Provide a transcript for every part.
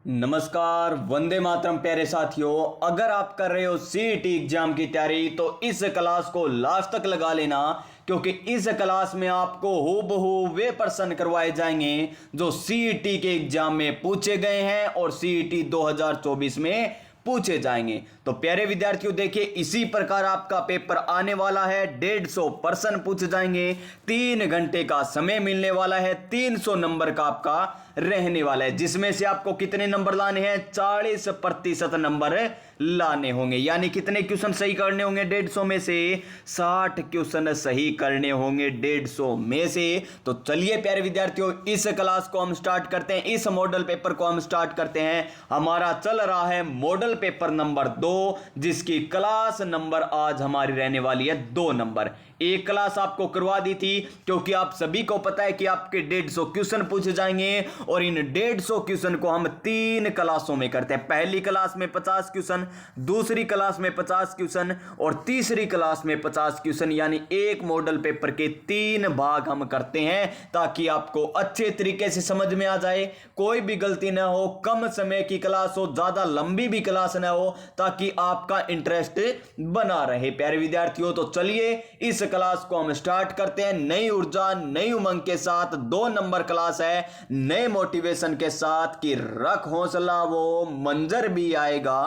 नमस्कार, वंदे मातरम प्यारे साथियों। अगर आप कर रहे हो सीईटी एग्जाम की तैयारी तो इस क्लास को लास्ट तक लगा लेना, क्योंकि इस क्लास में आपको हूबहू वे प्रश्न करवाए जाएंगे जो सीईटी के एग्जाम में पूछे गए हैं और सीईटी 2024 में पूछे जाएंगे। तो प्यारे विद्यार्थियों, देखिए इसी प्रकार आपका पेपर आने वाला है। 150 प्रश्न पूछे जाएंगे, 3 घंटे का समय मिलने वाला है, 300 नंबर का आपका रहने वाला है, जिसमें से आपको कितने नंबर लाने हैं? 40% नंबर लाने होंगे। यानी कितने क्वेश्चन सही करने होंगे? 150 में से 60 क्वेश्चन सही करने होंगे 150 में से। तो चलिए प्यारे विद्यार्थियों, इस क्लास को हम स्टार्ट करते हैं, इस मॉडल पेपर को हम स्टार्ट करते हैं। हमारा चल रहा है मॉडल पेपर नंबर 2, जिसकी क्लास नंबर आज हमारी रहने वाली है 2 नंबर। एक क्लास आपको करवा दी थी, क्योंकि आप सभी को पता है कि आपके 150 क्वेश्चन पूछे जाएंगे और इन 150 क्वेश्चन को हम 3 क्लासों में करते हैं। पहली क्लास में 50 क्वेश्चन, दूसरी क्लास में 50 क्वेश्चन और तीसरी क्लास में 50 क्वेश्चन। यानी एक मॉडल पेपर के 3 भाग हम करते हैं, ताकि आपको अच्छे तरीके से समझ में आ जाए, कोई भी गलती ना हो, कम समय की क्लास हो, ज्यादा लंबी भी क्लास ना हो, ताकि आपका इंटरेस्ट बना रहे। प्यारे विद्यार्थियों, तो चलिए इस क्लास को हम स्टार्ट करते हैं। नई ऊर्जा, नई उमंग के साथ 2 नंबर क्लास है, नए मोटिवेशन के साथ कि रख हौसला वो मंजर भी आएगा,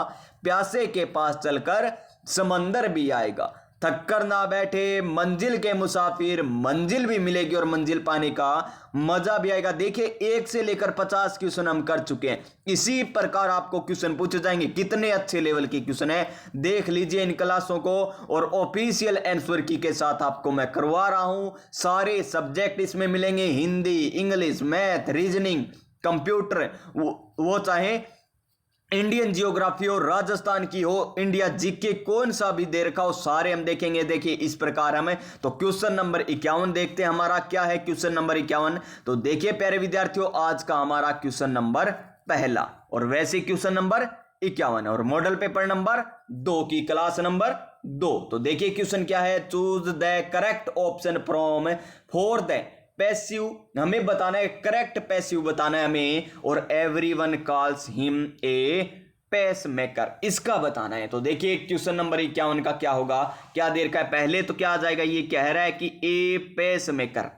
प्यासे के पास चलकर समंदर भी आएगा, थक कर ना बैठे मंजिल के मुसाफिर, मंजिल भी मिलेगी और मंजिल पाने का मजा भी आएगा। देखिए 1 से लेकर 50 क्वेश्चन हम कर चुके हैं। इसी प्रकार आपको क्वेश्चन पूछे जाएंगे। कितने अच्छे लेवल के क्वेश्चन है, देख लीजिए इन क्लासों को। और ऑफिशियल आंसर की के साथ आपको मैं करवा रहा हूं। सारे सब्जेक्ट इसमें मिलेंगे, Hindi, English, math, reasoning, computer, वो चाहे इंडियन जियोग्राफी हो, राजस्थान की हो, इंडिया जीके, कौन सा भी दे रखा हो, सारे हम देखेंगे। देखिए इस प्रकार हमें तो क्वेश्चन नंबर 51 देखते हैं, हमारा क्या है क्वेश्चन नंबर 51। तो देखिए प्यारे विद्यार्थियों, आज का हमारा क्वेश्चन नंबर पहला और वैसे क्वेश्चन नंबर 51 और मॉडल पेपर नंबर 2 की क्लास नंबर 2। तो देखिए क्वेश्चन क्या है? Choose the correct option from for the passive, हमें बताना है करेक्ट पैसिव बताना है हमें, और everyone calls him a pacemaker, इसका बताना है। तो देखिए क्वेश्चन नंबर 51 का क्या होगा, क्या देर का है? पहले तो क्या आ जाएगा, ये कह रहा है कि ए पेस मेकर,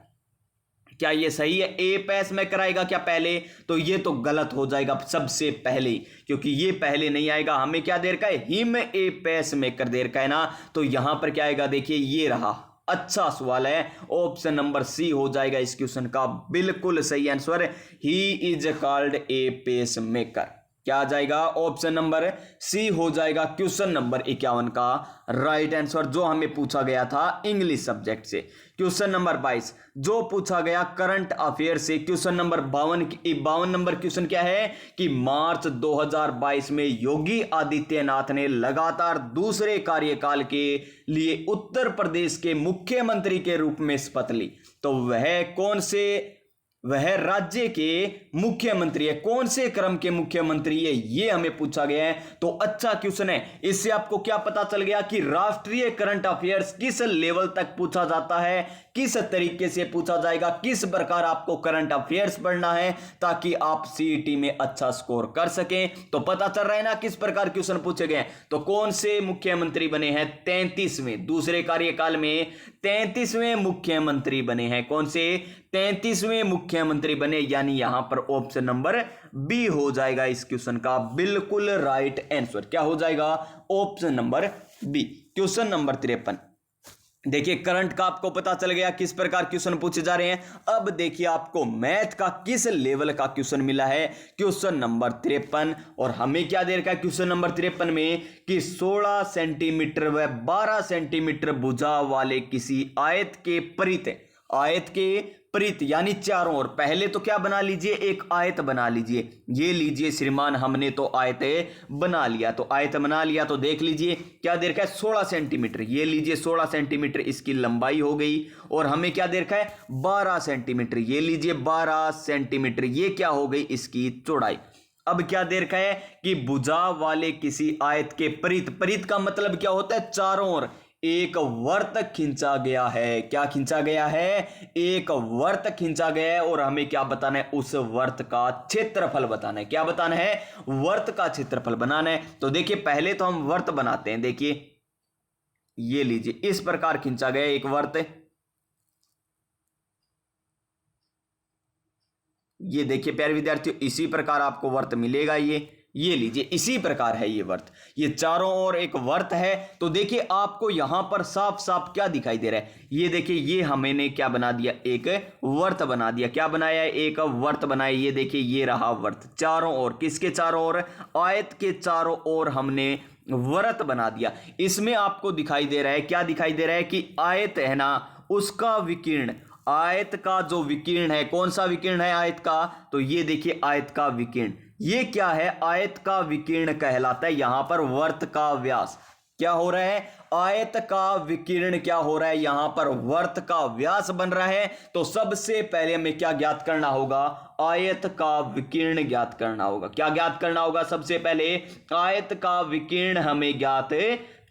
क्या ये सही है? ए पेस मेकर आएगा क्या पहले? तो ये तो गलत हो जाएगा सबसे पहले, क्योंकि ये पहले नहीं आएगा। हमें क्या देर का है? हिम ए पेस मेकर देर का है ना। तो यहां पर क्या आएगा? देखिए ये रहा, अच्छा सवाल है, ऑप्शन नंबर सी हो जाएगा इस क्वेश्चन का बिल्कुल सही answer. He is called a pacemaker, क्या आ जाएगा? ऑप्शन नंबर सी हो जाएगा क्वेश्चन नंबर 51 का राइट आंसर, जो हमें पूछा गया था इंग्लिश सब्जेक्ट से। क्वेश्चन नंबर 22 जो पूछा गया करंट अफेयर से। क्वेश्चन नंबर 52 नंबर क्वेश्चन क्या है कि मार्च 2022 में योगी आदित्यनाथ ने लगातार दूसरे कार्यकाल के लिए उत्तर प्रदेश के मुख्यमंत्री के रूप में शपथ ली। तो वह राज्य के मुख्यमंत्री है, कौन से क्रम के मुख्यमंत्री है, ये हमें पूछा गया है। तो अच्छा क्वेश्चन है। इससे आपको क्या पता चल गया कि राष्ट्रीय करंट अफेयर्स किस लेवल तक पूछा जाता है, किस तरीके से पूछा जाएगा, किस प्रकार आपको करंट अफेयर्स पढ़ना है, ताकि आप सीईटी में अच्छा स्कोर कर सकें। तो पता चल रहा है ना किस प्रकार क्वेश्चन पूछे गए। तो कौन से मुख्यमंत्री बने हैं? 33वें, दूसरे कार्यकाल में 33वें मुख्यमंत्री बने हैं। कौन से? 33वें मुख्यमंत्री बने, यानी यहां पर ऑप्शन नंबर बी हो जाएगा इस क्वेश्चन का बिल्कुल राइट आंसर। क्या हो जाएगा? Option number B. Question number 53 देखिए करंट का आपको पता चल गया किस प्रकार क्वेश्चन पूछे जा रहे हैं। अब देखिए आपको मैथ का किस लेवल का क्वेश्चन मिला है, क्वेश्चन नंबर 53। और हमें क्या दे रखा है क्वेश्चन नंबर 53 में कि 16 सेंटीमीटर व 12 सेंटीमीटर भुजा वाले किसी आयत के परित यानी चारों ओर। पहले तो क्या बना लीजिए, एक आयत बना लीजिए। ये लीजिए श्रीमान, हमने तो आयत बना लिया। तो आयत बना लिया तो देख लीजिए क्या दे रखा है 16 सेंटीमीटर। ये लीजिए 16 सेंटीमीटर इसकी लंबाई हो गई। और हमें क्या दे रखा है 12 सेंटीमीटर। ये लीजिए 12 सेंटीमीटर, ये क्या हो गई इसकी चौड़ाई। अब क्या दे रखा है कि भुजा वाले किसी आयत के परित का मतलब क्या होता है? चारों ओर, एक वर्त खींचा गया है। क्या खींचा गया है? एक वर्त खींचा गया है और हमें क्या बताना है? उस वर्त का क्षेत्रफल बताना है। क्या बताना है? वर्त का क्षेत्रफल बनाना है। तो देखिए पहले तो हम वर्त बनाते हैं। देखिए ये लीजिए, इस प्रकार खींचा गया एक वर्त। ये देखिए प्यारे विद्यार्थियों, इसी प्रकार आपको वर्त मिलेगा। ये लीजिए, इसी प्रकार है ये वर्त। ये चारों ओर एक वर्त है। तो देखिए आपको यहां पर साफ साफ क्या दिखाई दे रहा है? ये देखिए, ये हमने क्या बना दिया? एक वर्त बना दिया। क्या बनाया? एक वर्त बनाया। ये देखिए, ये रहा वर्त। चारों ओर, किसके चारों ओर? आयत के चारों ओर हमने वर्त बना दिया। इसमें आपको दिखाई दे रहा है, क्या दिखाई दे रहा है? कि आयत है ना, उसका विकीर्ण, आयत का जो विकीर्ण है, कौन सा विकीर्ण है आयत का? तो ये देखिए आयत का विकीर्ण। ये क्या है? आयत का विकीर्ण कहलाता है। यहां पर वर्त का व्यास क्या हो रहा है? आयत का विकीर्ण क्या हो रहा है? यहां पर वर्त का व्यास बन रहा है। तो सबसे पहले हमें क्या ज्ञात करना होगा? आयत का विकीर्ण ज्ञात करना होगा। क्या ज्ञात करना होगा? सबसे पहले आयत का विकीर्ण हमें ज्ञात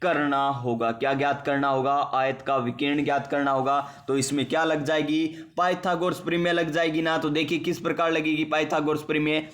करना होगा। क्या ज्ञात करना होगा? आयत का विकीर्ण ज्ञात करना होगा। तो इसमें क्या लग जाएगी? पाइथागोरस प्रमेय लग जाएगी ना। तो देखिए किस प्रकार लगेगी पाइथागोरस प्रमेय।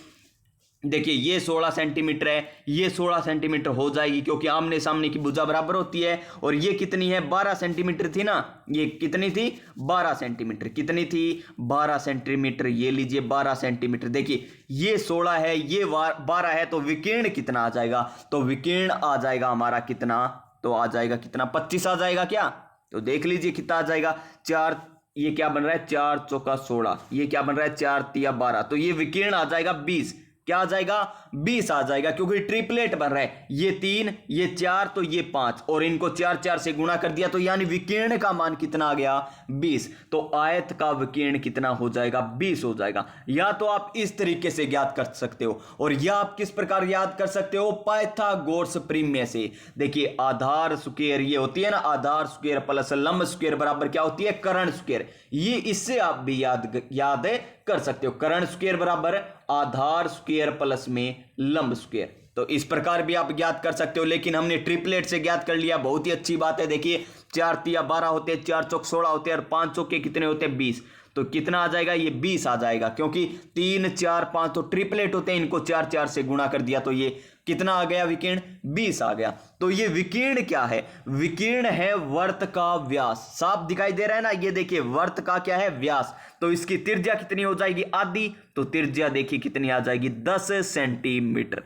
देखिए ये 16 सेंटीमीटर है, ये 16 सेंटीमीटर हो जाएगी क्योंकि आमने सामने की भुजा बराबर होती है। और ये कितनी है? 12 सेंटीमीटर थी ना। ये कितनी थी? 12 सेंटीमीटर। कितनी थी? 12 सेंटीमीटर। ये लीजिए 12 सेंटीमीटर। देखिए ये 16 है, ये 12 है, तो विकीर्ण कितना आ जाएगा? तो विकीर्ण आ जाएगा हमारा कितना? तो आ जाएगा कितना? 25 आ जाएगा क्या? तो देख लीजिए कितना आ जाएगा। 4, ये क्या बन रहा है? 4 चौका 16। ये क्या बन रहा है? 4 तिया 12। तो ये विकीर्ण आ जाएगा 20। क्या आ जाएगा? 20 आ जाएगा क्योंकि ट्रिपलेट बन रहा है। ये 3, ये 4, तो ये 5, और इनको 4 4 से गुणा कर दिया, तो यानी विकीर्ण का मान कितना आ गया? 20। तो आयत का विकीर्ण कितना हो जाएगा? 20 हो जाएगा। या तो आप इस तरीके से ज्ञात कर सकते हो, और या आप किस प्रकार याद कर सकते हो? पाइथागोरस प्रमेय से। देखिए आधार स्क्वायर ये होती है ना, आधार स्क्वायर प्लस लंब स्क्वायर बराबर क्या होती है? कर्ण स्क्वायर। ये इससे आप भी याद कर सकते हो। कर्ण स्क्वायर बराबर आधार स्क्वायर प्लस में लंब स्क्वायर। तो इस प्रकार भी आप ज्ञात कर सकते हो, लेकिन हमने ट्रिपलेट से ज्ञात कर लिया। बहुत ही अच्छी बात है। देखिए 4 तिया 12 होते हैं, 4 चौक 16 होते हैं, और 5 चौके कितने होते हैं? 20। तो कितना आ जाएगा? ये 20 आ जाएगा क्योंकि 3 4 5 तो ट्रिपलेट होते हैं, इनको 4 4 से गुणा कर दिया, तो ये कितना आ गया? विकीर्ण 20 आ गया। तो ये विकीर्ण क्या है? विकीर्ण है वर्त का व्यास। साफ दिखाई दे रहा है ना? ये देखिए वर्त का क्या है? व्यास। तो इसकी त्रिज्या कितनी हो जाएगी? आधी। तो त्रिज्या देखिए कितनी आ जाएगी? 10 सेंटीमीटर।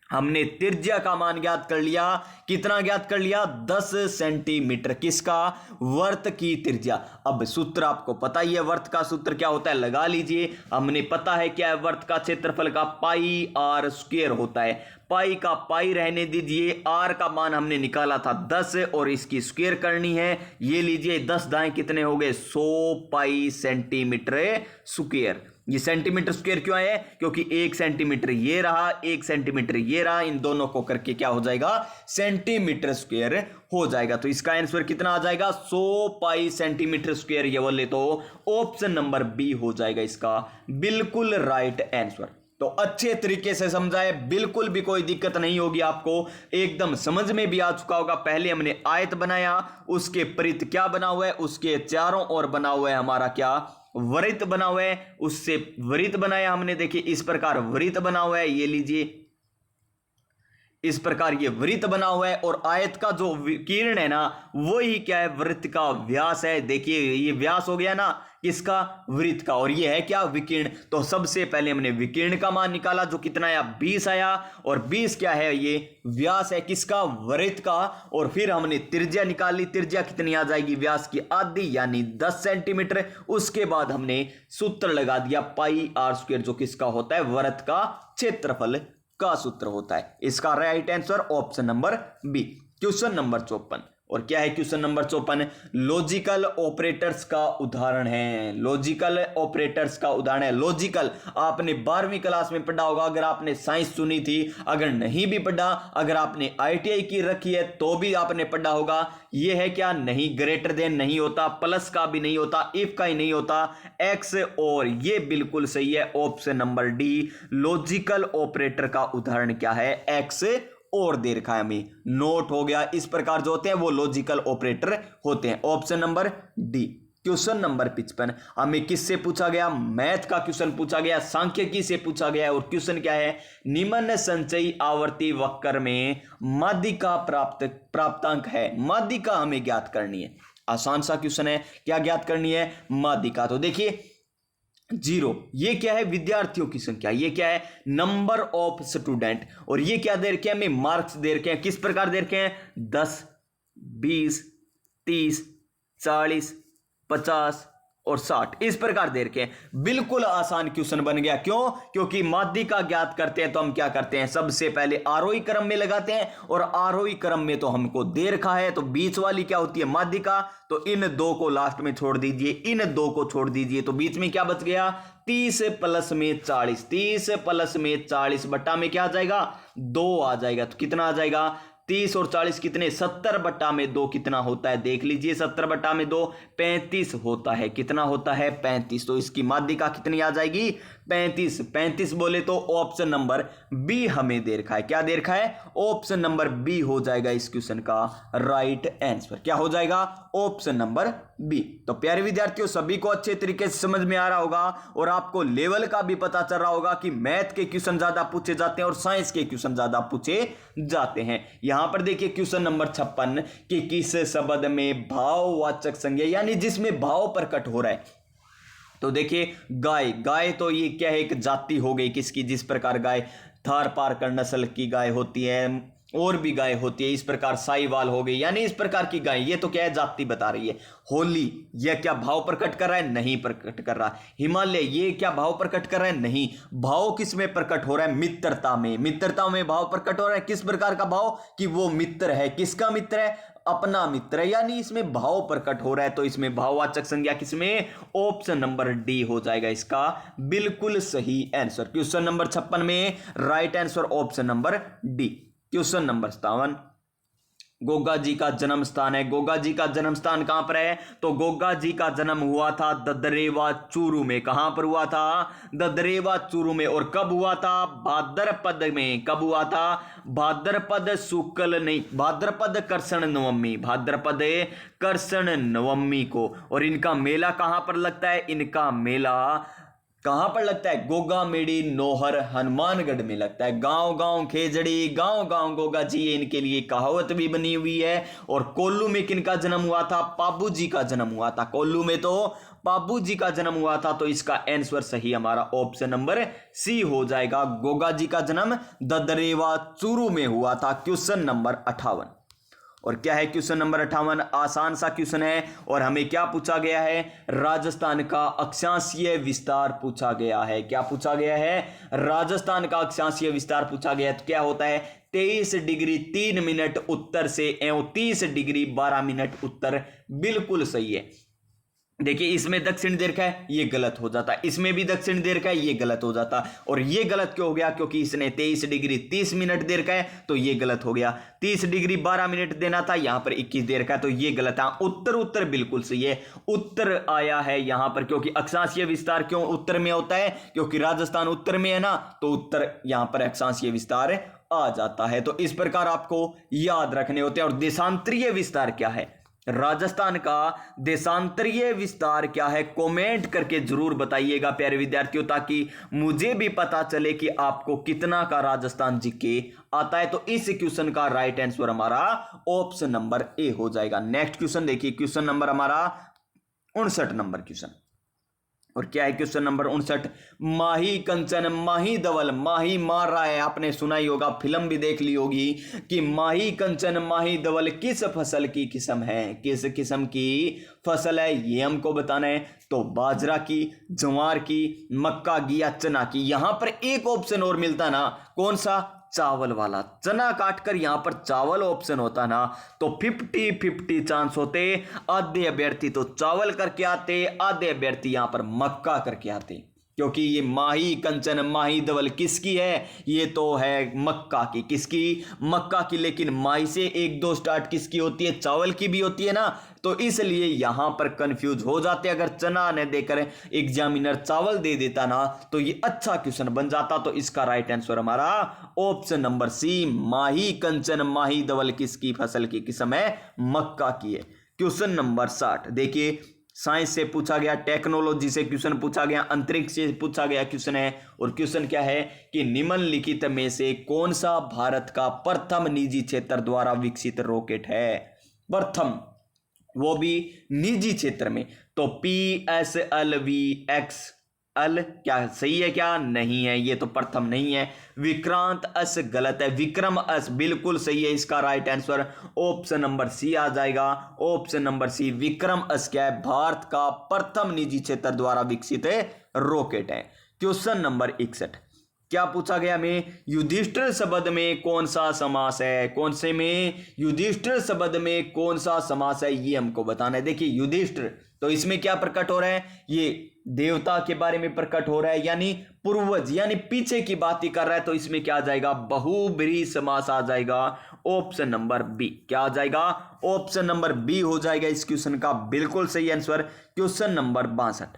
हमने त्रिज्या का मान ज्ञात कर लिया। कितना ज्ञात कर लिया? 10 सेंटीमीटर। किसका? वर्त की त्रिज्या। अब सूत्र आपको पता ही है, वर्त का सूत्र क्या होता है? लगा लीजिए। हमने पता है क्या है? वर्त का क्षेत्रफल का पाई आर स्क्वायर होता है। पाई का पाई रहने दीजिए, आर का मान हमने निकाला था 10, और इसकी स्क्वायर करनी है। ये लीजिए 10 दाएं कितने हो गए? 100 पाई सेंटीमीटर स्क्वायर। ये सेंटीमीटर स्क्वायर क्यों है? क्योंकि 1 सेंटीमीटर ये रहा, 1 सेंटीमीटर ये रहा, इन दोनों को करके क्या हो जाएगा? सेंटीमीटर स्क्वायर हो जाएगा। तो इसका आंसर कितना आ जाएगा? 100 पाई सेंटीमीटर स्क्वायर। ये बोले तो ऑप्शन नंबर बी हो जाएगा इसका बिल्कुल राइट आंसर। तो अच्छे तरीके से समझाए, बिल्कुल भी कोई दिक्कत नहीं होगी आपको, एकदम समझ में भी आ चुका होगा। पहले हमने आयत बनाया, उसके परित क्या बना हुआ है? उसके चारों ओर बना हुआ है हमारा क्या? वृत्त बना हुआ है। उससे वृत्त बनाया हमने। देखिए इस प्रकार वृत्त बना हुआ है। ये लीजिए इस प्रकार ये वृत्त बना हुआ है, और आयत का जो विकीर्ण है ना, वो ही क्या है? वृत्त का व्यास है। देखिए ये व्यास हो गया ना किसका? वृत्त का। और ये है क्या? विकीर्ण। तो सबसे पहले हमने विकीर्ण का मान निकाला, जो कितना आया? 20 आया। और 20 क्या है? ये व्यास है किसका? वृत्त का। और फिर हमने त्रिज्या निकाली। त्रिज्या कितनी आ जाएगी? व्यास की आधी, यानी 10 सेंटीमीटर। उसके बाद हमने सूत्र लगा दिया पाई आर स्क्वायर, जो किसका होता है? वृत्त का क्षेत्रफल का सूत्र होता है। इसका right answer option number B. Question number 54। और क्या है क्वेश्चन नंबर 54? लॉजिकल ऑपरेटर्स का उदाहरण है। लॉजिकल ऑपरेटर्स का उदाहरण है। लॉजिकल आपने 12वीं क्लास में पढ़ा होगा, अगर आपने साइंस चुनी थी। अगर नहीं भी पढ़ा, अगर आपने आईटीआई की रखी है तो भी आपने पढ़ा होगा। ये है क्या? नहीं, ग्रेटर देन नहीं होता, प्लस का भी नहीं होता, इफ का ही नहीं होता, एक्स। और ये बिल्कुल सही है, option number D. Logical operator का उदाहरण क्या है? एक्स और दे रखा है हमें, नोट हो गया, इस प्रकार जो होते हैं वो लॉजिकल ऑपरेटर होते हैं। Option number D. Question number 55 हमें किससे पूछा गया? मैथ का क्वेश्चन पूछा गया, सांख्यिकी से पूछा गया। और क्वेश्चन क्या है? निम्न संचयी आवर्ती वक्र में माध्यिका प्राप्तांक है, माध्यिका हमें ज्ञात करनी है। आसान सा क्वेश्चन है, क्या ज्ञात करनी है? माध्यिका। तो देखिए 0 ये क्या है? विद्यार्थियों की संख्या। ये क्या है? Number of student. और ये क्या दे रखे हैं? हमें मार्क्स दे रखे हैं। किस प्रकार दे रखे हैं? 10, 20, 30, 40, 50 और 60 इस प्रकार दे रखे हैं। बिल्कुल आसान क्वेश्चन बन गया। क्यों? क्योंकि माध्यिका ज्ञात करते हैं तो हम क्या करते हैं? सबसे पहले आरोही क्रम में लगाते हैं, और आरोही क्रम में तो हमको दे रखा है, तो बीच वाली क्या होती है? माध्यिका। तो इन दो को लास्ट में छोड़ दीजिए, इन दो को छोड़ दीजिए, तो बीच में क्या बच गया? 30 प्लस में 40, 30 प्लस में 40 बट्टा में क्या आ जाएगा? 2 आ जाएगा। तो कितना आ जाएगा? 30 और 40 कितने? 70 बट्टा में 2 कितना होता है? देख लीजिए, 70 बट्टा में 2 35 होता है। कितना होता है? 35। तो इसकी माध्यिका कितनी आ जाएगी? 35। 35 बोले तो ऑप्शन नंबर बी हमें दे रखा है। क्या दे रखा है? ऑप्शन नंबर बी हो जाएगा इस क्वेश्चन का राइट आंसर। क्या हो जाएगा? Option number B. तो प्यारे विद्यार्थियों, सभी को अच्छे तरीके से समझ में आ रहा होगा, और आपको लेवल का भी पता चल रहा होगा कि मैथ के क्वेश्चन ज्यादा पूछे जाते हैं और साइंस के क्वेश्चन ज्यादा पूछे जाते हैं। यहां पर देखिए क्वेश्चन नंबर 56 कि किस शब्द में भाववाचक संज्ञा यानी जिसमें भाव प्रकट हो रहा है। तो देखिए गाय, गाय तो ये क्या है? एक जाति हो गई किसकी? जिस प्रकार गाय थार पारकर नस्ल की गाय होती है, और भी गाय होती है, इस प्रकार साहीवाल हो गई, यानी इस प्रकार की गाय। ये तो क्या है? जाति बता रही है। होली, यह क्या भाव प्रकट कर रहा है? नहीं प्रकट कर रहा। हिमालय, ये क्या भाव प्रकट कर रहा है? नहीं। भाव किस में प्रकट हो रहा है? मित्रता में। मित्रता में भाव प्रकट हो रहा है। किस प्रकार का भाव? कि वो मित्र है। किसका मित्र है? अपना मित्र, यानी इसमें भाव प्रकट हो रहा है। तो इसमें भाववाचक संज्ञा किसमें? ऑप्शन नंबर डी हो जाएगा इसका बिल्कुल सही आंसर। क्वेश्चन नंबर 56 में right answer option number D. Question number 57 Goga ji का जन्म स्थान है। गोगा जी का जन्म स्थान कहां पर है? तो गोगा जी का जन्म हुआ था ददरेवा चूरू में। कहां पर हुआ था? ददरेवा चूरू में। और कब हुआ था? भाद्रपद में। कब हुआ था? भाद्रपद शुक्ल नहीं, भाद्रपद कृष्ण नवमी, भाद्रपद कृष्ण नवमी को। और इनका मेला कहां पर लगता है? इनका मेला कहां पर लगता है? गोगा मेड़ी नोहर हनुमानगढ़ में लगता है। गांव गांव खेजड़ी, गांव गांव गोगा जी, ये इनके लिए कहावत भी बनी हुई है। और कोल्लू में किनका जन्म हुआ था? पाबू जी का जन्म हुआ था। कोल्लू में तो पाबू जी का जन्म हुआ था। तो इसका आंसर सही हमारा ऑप्शन नंबर सी हो जाएगा। गोगा जी का जन्म ददरेवा चूरू में हुआ था। Question number 58। और क्या है क्वेश्चन नंबर 58? आसान सा क्वेश्चन है। और हमें क्या पूछा गया है? राजस्थान का अक्षांशीय विस्तार पूछा गया है। क्या पूछा गया है? राजस्थान का अक्षांशीय विस्तार पूछा गया है। तो क्या होता है? 23 डिग्री 3 मिनट उत्तर से एवं 30 डिग्री 12 मिनट उत्तर। बिल्कुल सही है। देखिए इसमें दक्षिण दे रखा है, ये गलत हो जाता है। इसमें भी दक्षिण दे रखा है, ये गलत हो जाता। और ये गलत क्यों हो गया? क्योंकि इसने 23 डिग्री 30 मिनट दे रखा है, तो ये गलत हो गया। 30 डिग्री 12 मिनट देना था, यहां पर 21 दे रखा है, तो ये गलत है। उत्तर उत्तर बिल्कुल सही है। उत्तर आया है यहां पर, क्योंकि अक्षांशीय विस्तार क्यों उत्तर में होता है? क्योंकि राजस्थान उत्तर में है ना, तो उत्तर यहां पर अक्षांशीय विस्तार आ जाता है। तो इस प्रकार आपको याद रखने होते हैं। और देशांतरीय विस्तार क्या है? राजस्थान का देशांतरीय विस्तार क्या है? कमेंट करके जरूर बताइएगा प्यारे विद्यार्थियों, ताकि मुझे भी पता चले कि आपको कितना का राजस्थान जीके आता है। तो इस क्वेश्चन का राइट आंसर हमारा ऑप्शन नंबर ए हो जाएगा। नेक्स्ट क्वेश्चन देखिए, क्वेश्चन नंबर हमारा 59 नंबर क्वेश्चन। और क्या है क्वेश्चन नंबर 59? माही कंचन माही धवल, माही मार रहा है। आपने सुना ही होगा, फिल्म भी देख ली होगी कि माही कंचन माही धवल किस फसल की किस्म है? किस किस्म की फसल है ये हमको बताना है। तो बाजरा की, ज्वार की, मक्का की या चना की। यहां पर एक ऑप्शन और मिलता ना, कौन सा? चावल वाला। चना काटकर यहां पर चावल ऑप्शन होता ना, तो 50-50 चांस होते। आधे अभ्यर्थी तो चावल करके आते, आधे अभ्यर्थी यहां पर मक्का करके आते। क्योंकि ये माही कंचन माही धवल किसकी है, ये तो है मक्का की। किसकी, मक्का की। लेकिन माही से एक दो स्टार्ट किसकी होती है, चावल की भी होती है ना, तो इसलिए यहां पर कंफ्यूज हो जाते। अगर चना ने देकर एग्जामिनर चावल दे देता ना तो ये अच्छा क्वेश्चन बन जाता। तो इसका राइट आंसर हमारा ऑप्शन नंबर सी, माही कंचन माही धवल किसकी फसल की किस्म है, मक्का की है। क्वेश्चन नंबर 60 देखिए, साइंस से पूछा गया, टेक्नोलॉजी से क्वेश्चन पूछा गया, अंतरिक्ष से पूछा गया क्वेश्चन है। और क्वेश्चन क्या है कि निम्नलिखित में से कौन सा भारत का प्रथम निजी क्षेत्र द्वारा विकसित रॉकेट है, प्रथम, वो भी निजी क्षेत्र में। तो PSLV-X क्या सही है, क्या नहीं है, ये तो प्रथम नहीं है। विक्रांत एस गलत है, विक्रम एस बिल्कुल सही है। इसका right answer option number C आ जाएगा। Option number C, Vikram S क्या है, भारत का प्रथम निजी क्षेत्र द्वारा विकसित रॉकेट है। क्वेश्चन नंबर 61 क्या पूछा गया में, युधिष्ठिर शब्द में कौन सा समास है, कौन से में, युधिष्ठिर शब्द में कौन सा समास है, ये हमको बताना है। देखिए युधिष्ठिर, तो इसमें क्या प्रकट हो रहा है, ये देवता के बारे में प्रकट हो रहा है, यानी पूर्वज यानी पीछे की बात ही कर रहा है। तो इसमें क्या आ जाएगा, बहुब्रीहि समास आ जाएगा। ऑप्शन नंबर बी क्या आ जाएगा, ऑप्शन नंबर बी हो जाएगा इस क्वेश्चन का बिल्कुल सही आंसर। क्वेश्चन नंबर 62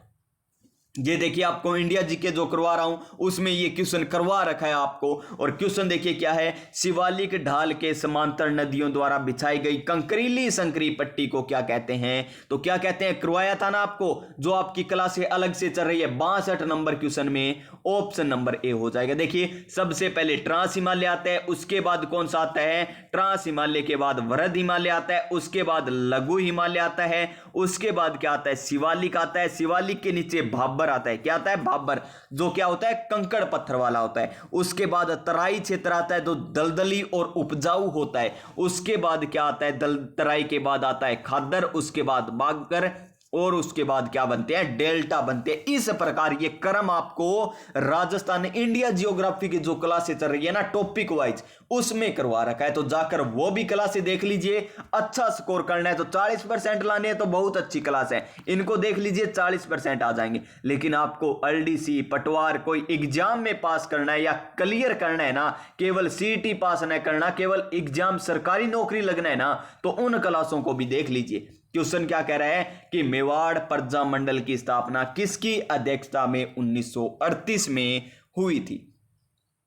ये देखिए, आपको इंडिया जीके जो करवा रहा हूं उसमें ये क्वेश्चन करवा रखा है आपको। और क्वेश्चन देखिए क्या है, शिवालिक ढाल के समांतर नदियों द्वारा बिछाई गई कंकरीली संकरी पट्टी को क्या कहते हैं, तो क्या कहते हैं, करवाया था ना आपको, जो आपकी क्लास से अलग से चल रही है 62 नंबर क्वेश्चन में। ऑप्शन नंबर ए हो जाएगा। देखिए सबसे पहले ट्रांस हिमालय आता है, उसके बाद कौन सा आता है, ट्रांस हिमालय के बाद वृहद हिमालय आता है, उसके बाद लघु हिमालय आता है, उसके बाद क्या आता है, शिवालिक आता है, शिवालिक के नीचे भाबर आता है। क्या आता है, भाबर, जो क्या होता है, कंकड़ पत्थर वाला होता है। उसके बाद तराई क्षेत्र आता है जो दलदली और उपजाऊ होता है। उसके बाद क्या आता है, तराई के बाद आता है खादर, उसके बाद बागर, और उसके बाद क्या बनते हैं, डेल्टा बनते हैं। इस प्रकार ये क्रम आपको राजस्थान इंडिया जियोग्राफी की जो क्लासें चल रही है ना टॉपिक वाइज, उसमें करवा रखा है। तो जाकर वो भी क्लासें देख लीजिए। अच्छा स्कोर करना है तो 40% लाने हैं तो बहुत अच्छी क्लास है, इनको देख लीजिए 40% आ जाएंगे। लेकिन आपको LDC पटवार कोई एग्जाम में पास करना है या क्लियर करना है ना, केवल CET पास नहीं करना, केवल एग्जाम सरकारी नौकरी लगना है ना, तो उन क्लासों को भी देख लीजिए। क्वेश्चन क्या कह रहा है कि मेवाड़ प्रजा मंडल की स्थापना किसकी अध्यक्षता में 1938 में हुई थी,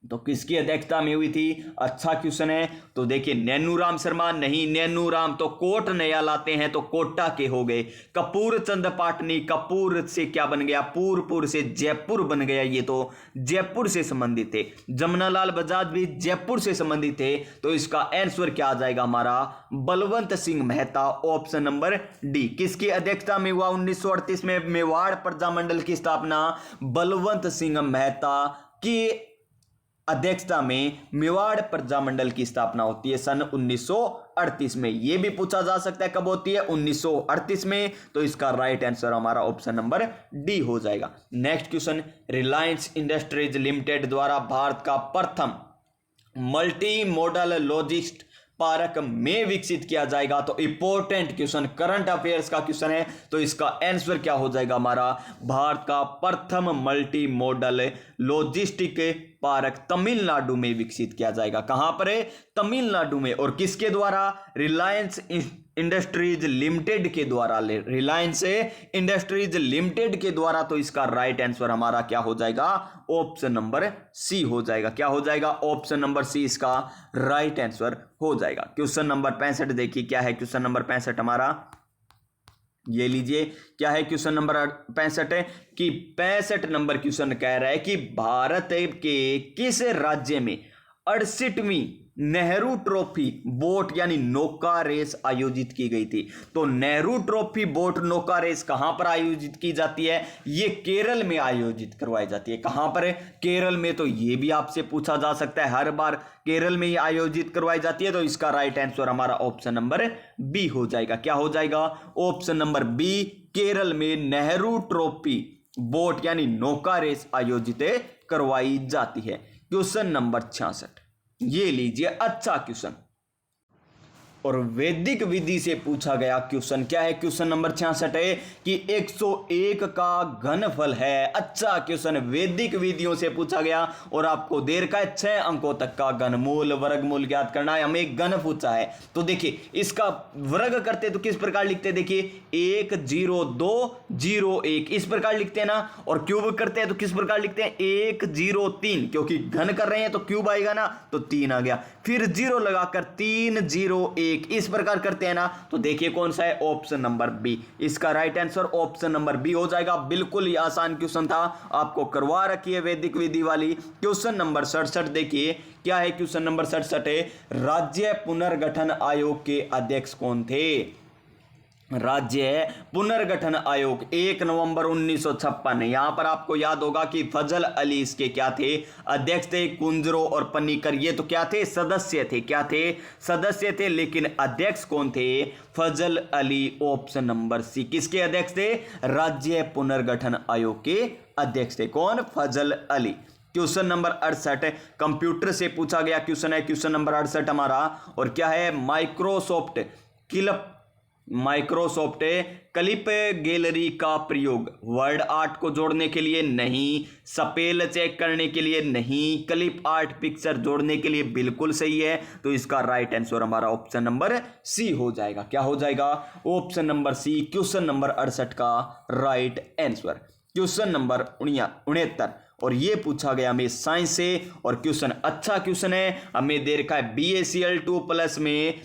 तो किसकी अध्यक्षता में हुई थी। अच्छा क्वेश्चन है। तो देखिए नैनूराम शर्मा नहीं, नैनूराम तो कोट नया लाते हैं तो कोटा के हो गए। कपूर चंद पाटनी, कपूर से क्या बन गया, पूरपुर से जयपुर बन गया, ये तो जयपुर से संबंधित थे। जमुनालाल बजाज भी जयपुर से संबंधित थे। तो इसका आंसर क्या आ जाएगा हमारा, Balwant Singh Mehta. Option number D, किसकी अध्यक्षता में हुआ 1938 में मेवाड़ प्रजा मंडल की स्थापना, बलवंत सिंह मेहता की अध्यक्षता में मेवाड़ प्रजा मंडल की स्थापना होती है सन 1938 में। यह भी पूछा जा सकता है कब होती है, 1938 में। तो इसका राइट आंसर हमारा ऑप्शन नंबर डी हो जाएगा। Next question, Reliance industries limited द्वारा भारत का प्रथम मल्टी मॉडल लॉजिस्ट पार्क में विकसित किया जाएगा। तो इंपॉर्टेंट क्वेश्चन, करंट अफेयर्स का क्वेश्चन है। तो इसका आंसर क्या हो जाएगा हमारा, भारत का प्रथम multi modal logistic park Tamil Nadu में विकसित किया जाएगा। कहां पर है, तमिलनाडु में। और किसके द्वारा, रिलायंस इंडस्ट्रीज लिमिटेड के द्वारा, रिलायंस इंडस्ट्रीज लिमिटेड के द्वारा। तो इसका राइट आंसर हमारा क्या हो जाएगा, ऑप्शन नंबर सी हो जाएगा। क्या हो जाएगा, ऑप्शन नंबर सी इसका राइट आंसर हो जाएगा। क्वेश्चन नंबर 65 देखिए क्या है, क्वेश्चन नंबर 65 हमारा ये लीजिए क्या है, क्वेश्चन नंबर 65 है कि 65 नंबर क्वेश्चन कह रहा है कि भारत के किस राज्य में 68वीं नेहरू ट्रॉफी बोट यानी नौका रेस आयोजित की गई थी। तो नेहरू ट्रॉफी बोट नौका रेस कहां पर आयोजित की जाती है, ये केरल में आयोजित करवाई जाती है। कहां पर है, केरल में। तो ये भी आपसे पूछा जा सकता है, हर बार केरल में ही आयोजित करवाई जाती है। तो इसका राइट आंसर हमारा ऑप्शन नंबर बी हो जाएगा। क्या हो जाएगा, ऑप्शन नंबर बी, केरल में नेहरू ट्रॉफी बोट यानी नौका रेस आयोजित करवाई जाती है। क्वेश्चन नंबर 66 ये लीजिए, अच्छा क्वेश्चन। और वैदिक विधि से पूछा गया क्वेश्चन। क्या है क्वेश्चन नंबर 66 है कि 101 का घनफल है। अच्छा क्वेश्चन वैदिक विधियों से पूछा गया और आपको दे रखा है 6 अंकों तक का घनमूल वर्गमूल ज्ञात करना है। हमें एक घन पूछा है तो देखिए इसका वर्ग करते तो किस प्रकार लिखते हैं, देखिए 1 0 2 0 1 इस प्रकार लिखते हैं ना, और क्यूब करते हैं तो किस प्रकार लिखते हैं 1 0 3, क्योंकि घन कर रहे हैं तो क्यूब आएगा ना, तो 3 आ गया, फिर 0 लगाकर 3 0 1 इस प्रकार करते हैं ना, तो देखिए कौन सा है, ऑप्शन नंबर बी। इसका right answer option number B हो जाएगा। बिल्कुल ही आसान क्वेश्चन था, आपको करवा रखी है वैदिक विधि वाली। क्वेश्चन नंबर 67 देखिए क्या है, क्वेश्चन नंबर 67 है राज्य पुनर्गठन आयोग के अध्यक्ष कौन थे। राज्य पुनर्गठन आयोग 1 नवंबर 1956। यहां पर आपको याद होगा कि फजल अली इसके क्या थे, अध्यक्ष थे। कुंजरो और पन्नीकर ये तो क्या थे, सदस्य थे, क्या थे, सदस्य थे, लेकिन अध्यक्ष कौन थे, फजल अली। ऑप्शन नंबर सी, किसके अध्यक्ष थे, राज्य पुनर्गठन आयोग के अध्यक्ष थे, कौन, फजल अली। क्वेश्चन नंबर 68 कंप्यूटर से पूछा गया क्वेश्चन है, क्वेश्चन नंबर 68 हमारा, और क्या है, माइक्रोसॉफ्ट क्लिप गैलरी का प्रयोग वर्ड आर्ट को जोड़ने के लिए नहीं, स्पेल चेक करने के लिए नहीं, क्लिप आर्ट पिक्चर जोड़ने के लिए बिल्कुल सही है। तो इसका राइट आंसर हमारा ऑप्शन नंबर सी हो जाएगा। क्या हो जाएगा, option number C, question number 68 का राइट आंसर। क्वेश्चन नंबर 69 और ये पूछा गया हमें साइंस से, और क्वेश्चन अच्छा क्वेश्चन है, हमें दे रखा है BaCl2 प्लस में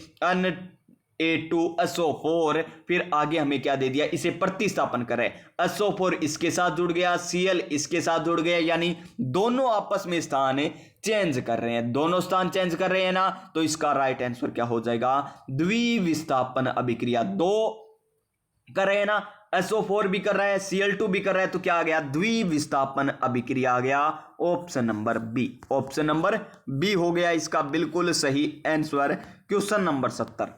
Na2SO4, फिर आगे हमें क्या दे दिया, इसे प्रतिस्थापन करें, SO4 इसके साथ जुड़ गया, Cl इसके साथ जुड़ गया, यानी दोनों आपस में स्थान चेंज कर रहे हैं, दोनों स्थान चेंज कर रहे हैं ना, तो इसका राइट आंसर क्या हो जाएगा, द्विविस्थापन अभिक्रिया। दो कर रहे हैं ना, SO4 भी कर रहा है, Cl2 भी कर रहा है, तो क्या आ गया, द्विविस्थापन अभिक्रिया आ गया, option number B. Option number B हो गया इसका बिल्कुल सही आंसर। क्वेश्चन नंबर 70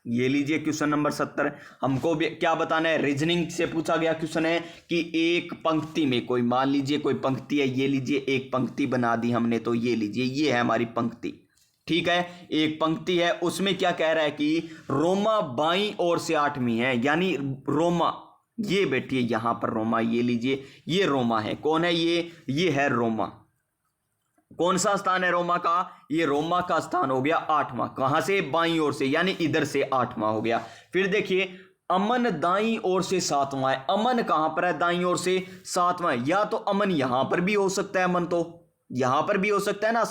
ये लीजिए, क्वेश्चन नंबर 70 हमको भी क्या बताना है, रीजनिंग से पूछा गया क्वेश्चन है कि एक पंक्ति में कोई, मान लीजिए कोई पंक्ति है, ये लीजिए एक पंक्ति बना दी हमने, तो ये लीजिए ये है हमारी पंक्ति, ठीक है, एक पंक्ति है, उसमें क्या कह रहा है कि रोमा बाईं ओर से 8वीं है, यानी रोमा ये बैठी है यहां पर, रोमा ये लीजिए ये रोमा है, कौन है ये है रोमा। कौन सा स्थान है रोमा का, ये रोमा का स्थान हो गया 8वां, कहां से, बाईं ओर से, यानी इधर से 8वां हो गया। फिर देखिए अमन दाईं ओर से 7वां है, अमन कहां पर है, दाईं ओर से 7वां, या तो अमन यहां पर भी हो सकता है, अमन तो यहां पर भी हो सकता है ना,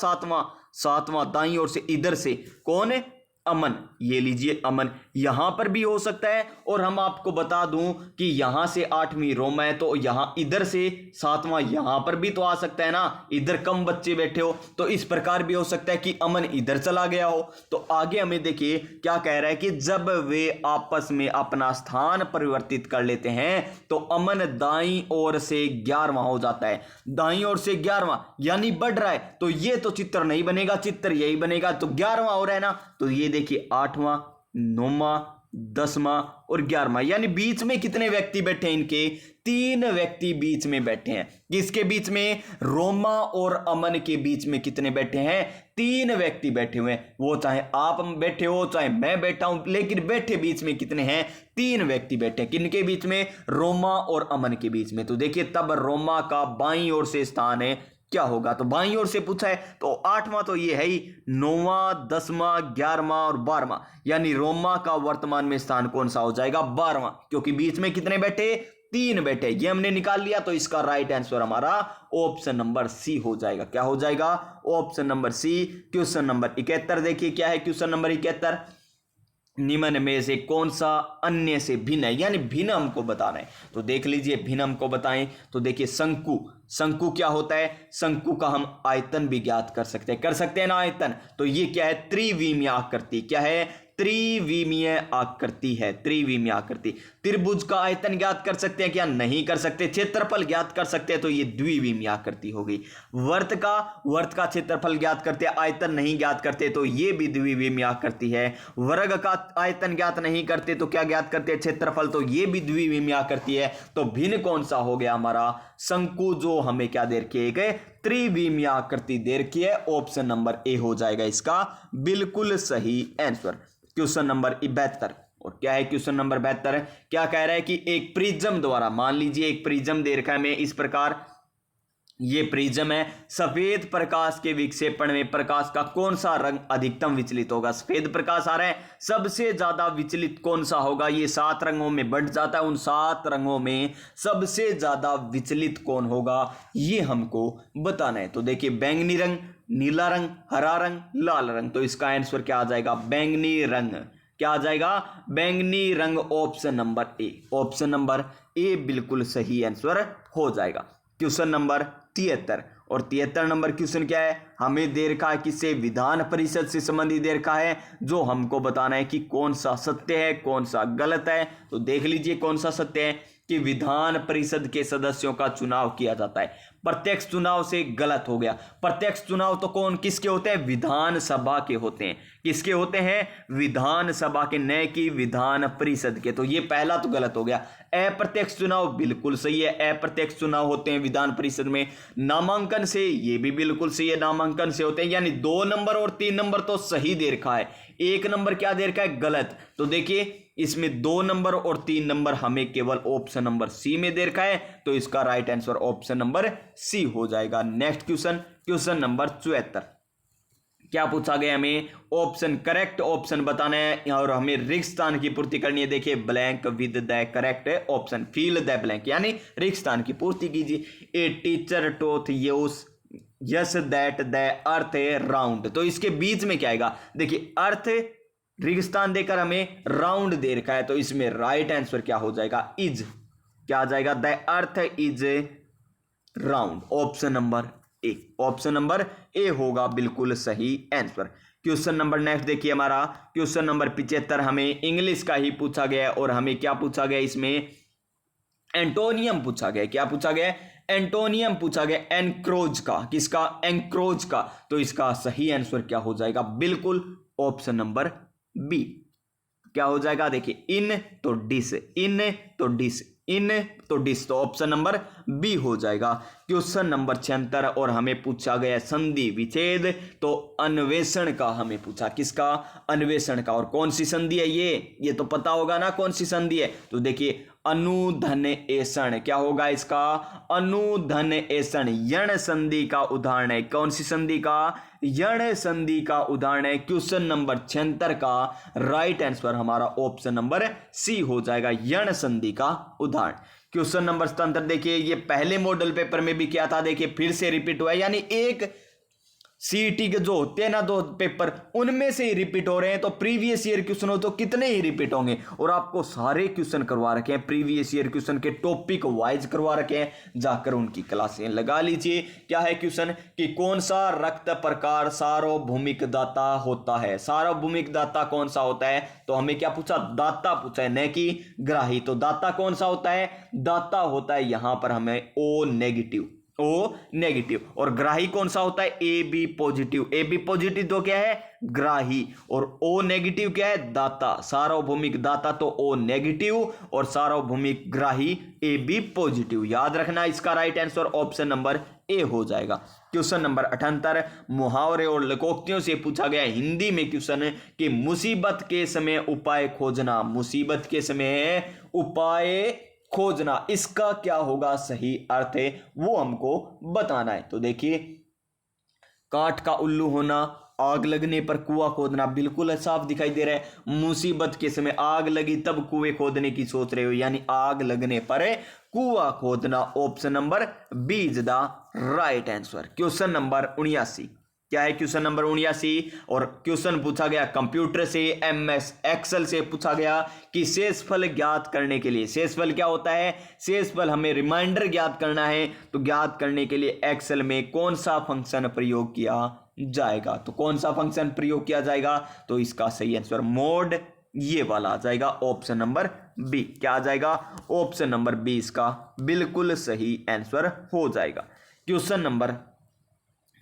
7वां दाईं ओर से, इधर से कौन है, अमन, ये लीजिए अमन यहां पर भी हो सकता है। और हम आपको बता दूं कि यहां से 8वीं रोमा है, तो यहां इधर से 7वां यहां पर भी तो आ सकता है ना, इधर कम बच्चे बैठे हो, तो इस प्रकार भी हो सकता है कि अमन इधर चला गया हो। तो आगे हमें देखिए क्या कह रहा है कि जब वे आपस में अपना स्थान परिवर्तित कर लेते हैं तो अमन दाईं ओर से 11वां हो जाता है, दाईं ओर से 11वां यानी बढ़ रहा है, तो ये तो चित्र नहीं बनेगा, चित्र यही बनेगा, तो 11वां हो रहा है ना, तो ये देखिए 8वां 9वां 10वां और 11वां, यानी बीच में कितने व्यक्ति बैठे हैं, इनके 3 व्यक्ति बीच में बैठे हैं। किसके बीच में, रोमा और अमन के बीच में कितने बैठे हैं, 3 व्यक्ति बैठे हुए हैं, वो चाहे आप बैठे हो चाहे मैं बैठा हूं, लेकिन बैठे बीच में कितने हैं, 3 व्यक्ति बैठे हैं। किनके बीच में, रोमा और अमन के बीच में। तो देखिए तब रोमा का बाईं ओर से स्थान है, क्या होगा, तो बाईं ओर से पूछा है, तो 8वां तो ये है ही, 9वां 10वां 11वां और 12वां, यानी रोमा का वर्तमान में स्थान कौन सा हो जाएगा, 12वां, क्योंकि बीच में कितने बैठे, 3 बैठे, ये हमने निकाल लिया। तो इसका राइट आंसर हमारा ऑप्शन नंबर सी हो जाएगा। क्या हो जाएगा, option number C. Question number 71 देखिए क्या है, क्वेश्चन नंबर 71, निम्न में से कौन सा अन्य से भिन्न है, यानी भिन्न हमको बताना है, तो देख लीजिए भिन्न हमको बताएं, तो देखिए शंकु क्या होता है, शंकु का हम आयतन भी ज्ञात कर सकते हैं ना आयतन, तो ये क्या है, त्रिविमीय आकृति, क्या है, त्रिविमीय आकृति है, त्रिविमीय आकृति। त्रिभुज का आयतन ज्ञात कर सकते हैं क्या, नहीं कर सकते। क्षेत्रफल ज्ञात कर सकते हैं, तो ये द्विविमीय आकृति होगी। वर्त का क्षेत्रफल ज्ञात करते हैं, आयतन नहीं ज्ञात करते, तो ये भी द्विविमीय आकृति है। वर्ग का आयतन ज्ञात नहीं करते, तो क्या ज्ञात करते हैं, क्षेत्रफल, तो ये भी द्विविमीय आकृति है। तो भिन्न कौन सा हो गया हमारा, शंकु, जो हमें क्या दे रखी है, त्रिविमीयाकृति दे रखी है। ऑप्शन नंबर ए हो जाएगा इसका बिल्कुल सही आंसर। क्वेश्चन नंबर 72 और क्या है क्वेश्चन नंबर 72 क्या कह रहा है कि एक प्रिज्म द्वारा, मान लीजिए एक प्रिज्म दे रखा है हमें इस प्रकार, ये प्रिज्म है, सफेद प्रकाश के विक्षेपण में प्रकाश का कौन सा रंग अधिकतम विचलित होगा। सफेद प्रकाश आ रहा है, सबसे ज्यादा विचलित कौन सा होगा, ये 7 रंगों में बढ़ जाता है, उन 7 रंगों में सबसे ज्यादा विचलित कौन होगा ये हमको बताना है। तो देखिए बैंगनी रंग, नीला रंग, हरा रंग, लाल रंग, तो इसका आंसर क्या आ जाएगा, बैंगनी रंग। क्या आ जाएगा, बैंगनी रंग। Option number A, option number A बिल्कुल सही आंसर हो जाएगा। क्वेश्चन नंबर 73 और 73 नंबर क्वेश्चन क्या है, हमें दे रखा है किससे, विधान परिषद से संबंधित दे रखा है, जो हमको बताना है कि कौन सा सत्य है कौन सा गलत है। तो देख लीजिए कौन सा सत्य है कि विधान परिषद के सदस्यों का चुनाव किया जाता है। प्रत्यक्ष चुनाव से गलत हो गया। प्रत्यक्ष चुनाव तो कौन किसके होते हैं, विधानसभा के होते हैं। किसके होते हैं, विधानसभा के, न कि विधान परिषद के। तो ये पहला तो गलत हो गया। अप्रत्यक्ष चुनाव बिल्कुल सही है, अप्रत्यक्ष चुनाव होते हैं विधान परिषद में। नामांकन से, ये भी बिल्कुल सही है, नामांकन से होते हैं। यानी 2 नंबर और 3 नंबर तो सही दे रखा है, 1 नंबर क्या दे रखा है, गलत। तो देखिए इसमें 2 नंबर और 3 नंबर हमें केवल ऑप्शन नंबर सी में दे रखा है, तो इसका right answer option number C हो जाएगा। नेक्स्ट क्वेश्चन, क्वेश्चन नंबर 74 क्या पूछा गया, हमें ऑप्शन करेक्ट ऑप्शन बताना है और हमें रिक्त स्थान की पूर्ति करनी है। देखिए blank with the correct option, fill the blank, यानी रिक्त स्थान की पूर्ति कीजिए। A teacher taught us is that the earth round, तो इसके बीच में क्या आएगा, देखिए अर्थ रिगिस्तान देकर हमें राउंड दे रखा है, तो इसमें राइट आंसर क्या हो जाएगा, इज। क्या आ जाएगा, the earth is round. Option number A, option number A होगा बिल्कुल सही आंसर। क्वेश्चन नंबर नेक्स्ट देखिए हमारा क्वेश्चन नंबर 75 हमें इंग्लिश का ही पूछा गया और हमें क्या पूछा गया, इसमें एंटोनियम पूछा गया। क्या पूछा गया, एंटोनियम पूछा गया एनक्रोच का। किसका, एनक्रोच का। तो इसका सही आंसर क्या हो जाएगा, बिल्कुल ऑप्शन नंबर बी। क्या हो जाएगा, देखिए इन तो डिस, इन तो डिस, इन तो डिस, तो ऑप्शन नंबर बी हो जाएगा। क्वेश्चन नंबर 76 और हमें पूछा गया संधि विच्छेद, तो अन्वेषण का हमें पूछा। किसका, अन्वेषण का। और कौन सी संधि है ये तो पता होगा ना कौन सी संधि है। तो देखिए अनुधनेषण, क्या होगा इसका, अनुधनेषण यण संधि का उदाहरण है। कौन सी संधि का, यण संधि का उदाहरण है। क्वेश्चन नंबर 76 का राइट आंसर हमारा ऑप्शन नंबर सी हो जाएगा, यण संधि का उदाहरण। क्वेश्चन नंबर 77 देखिए, ये पहले मॉडल पेपर में भी क्या था, देखिए फिर से रिपीट हुआ है, यानी एक सीईटी के जो होते हैं ना 2 पेपर, उनमें से ही रिपीट हो रहे हैं। तो प्रीवियस ईयर क्वेश्चन हो तो कितने ही रिपीट होंगे, और आपको सारे क्वेश्चन करवा रखे हैं, प्रीवियस ईयर क्वेश्चन के टॉपिक वाइज करवा रखे हैं, जाकर उनकी क्लासें लगा लीजिए। क्या है क्वेश्चन कि कौन सा रक्त प्रकार सार्वभौमिक दाता होता है। सार्वभौमिक दाता कौन सा होता है, तो हमें क्या पूछा, दाता पूछा है, न कि ग्राही। तो दाता कौन सा होता है, दाता होता है यहां पर हमें ओ नेगेटिव, ओ नेगेटिव। और ग्राही कौन सा होता है, A B positive. A B positive तो क्या है, ग्राही, और ओ नेगेटिव क्या है, दाता। सार्वभौमिक दाता तो ओ नेगेटिव और सार्वभौमिक ग्राही ए बी पॉजिटिव। याद रखना इसका right answer option number A हो जाएगा। क्वेश्चन नंबर 78 मुहावरे और लोकोक्तियों से पूछा गया हिंदी में क्वेश्चन कि मुसीबत के समय उपाय खोजना। मुसीबत के समय उपाय खोजना, इसका क्या होगा सही अर्थ है, वो हमको बताना है। तो देखिए काठ का उल्लू होना, आग लगने पर कुआं खोदना, बिल्कुल साफ दिखाई दे रहा है। मुसीबत के समय आग लगी तब कुएं खोदने की सोच रहे हो, यानी आग लगने पर कुआं खोदना। Option number B is the right answer. Question number 79 क्या है, क्वेश्चन नंबर 79 और क्वेश्चन पूछा गया कंप्यूटर से, एमएस एक्सेल से पूछा गया कि शेषफल ज्ञात करने के लिए। शेषफल क्या होता है, शेषफल हमें रिमाइंडर ज्ञात करना है, तो ज्ञात करने के लिए एक्सेल में कौन सा फंक्शन प्रयोग किया जाएगा। तो कौन सा फंक्शन प्रयोग किया जाएगा, तो इसका सही आंसर मोड ये वाला आ जाएगा, ऑप्शन नंबर बी। क्या आ जाएगा, ऑप्शन नंबर बी इसका बिल्कुल सही आंसर हो जाएगा। Question number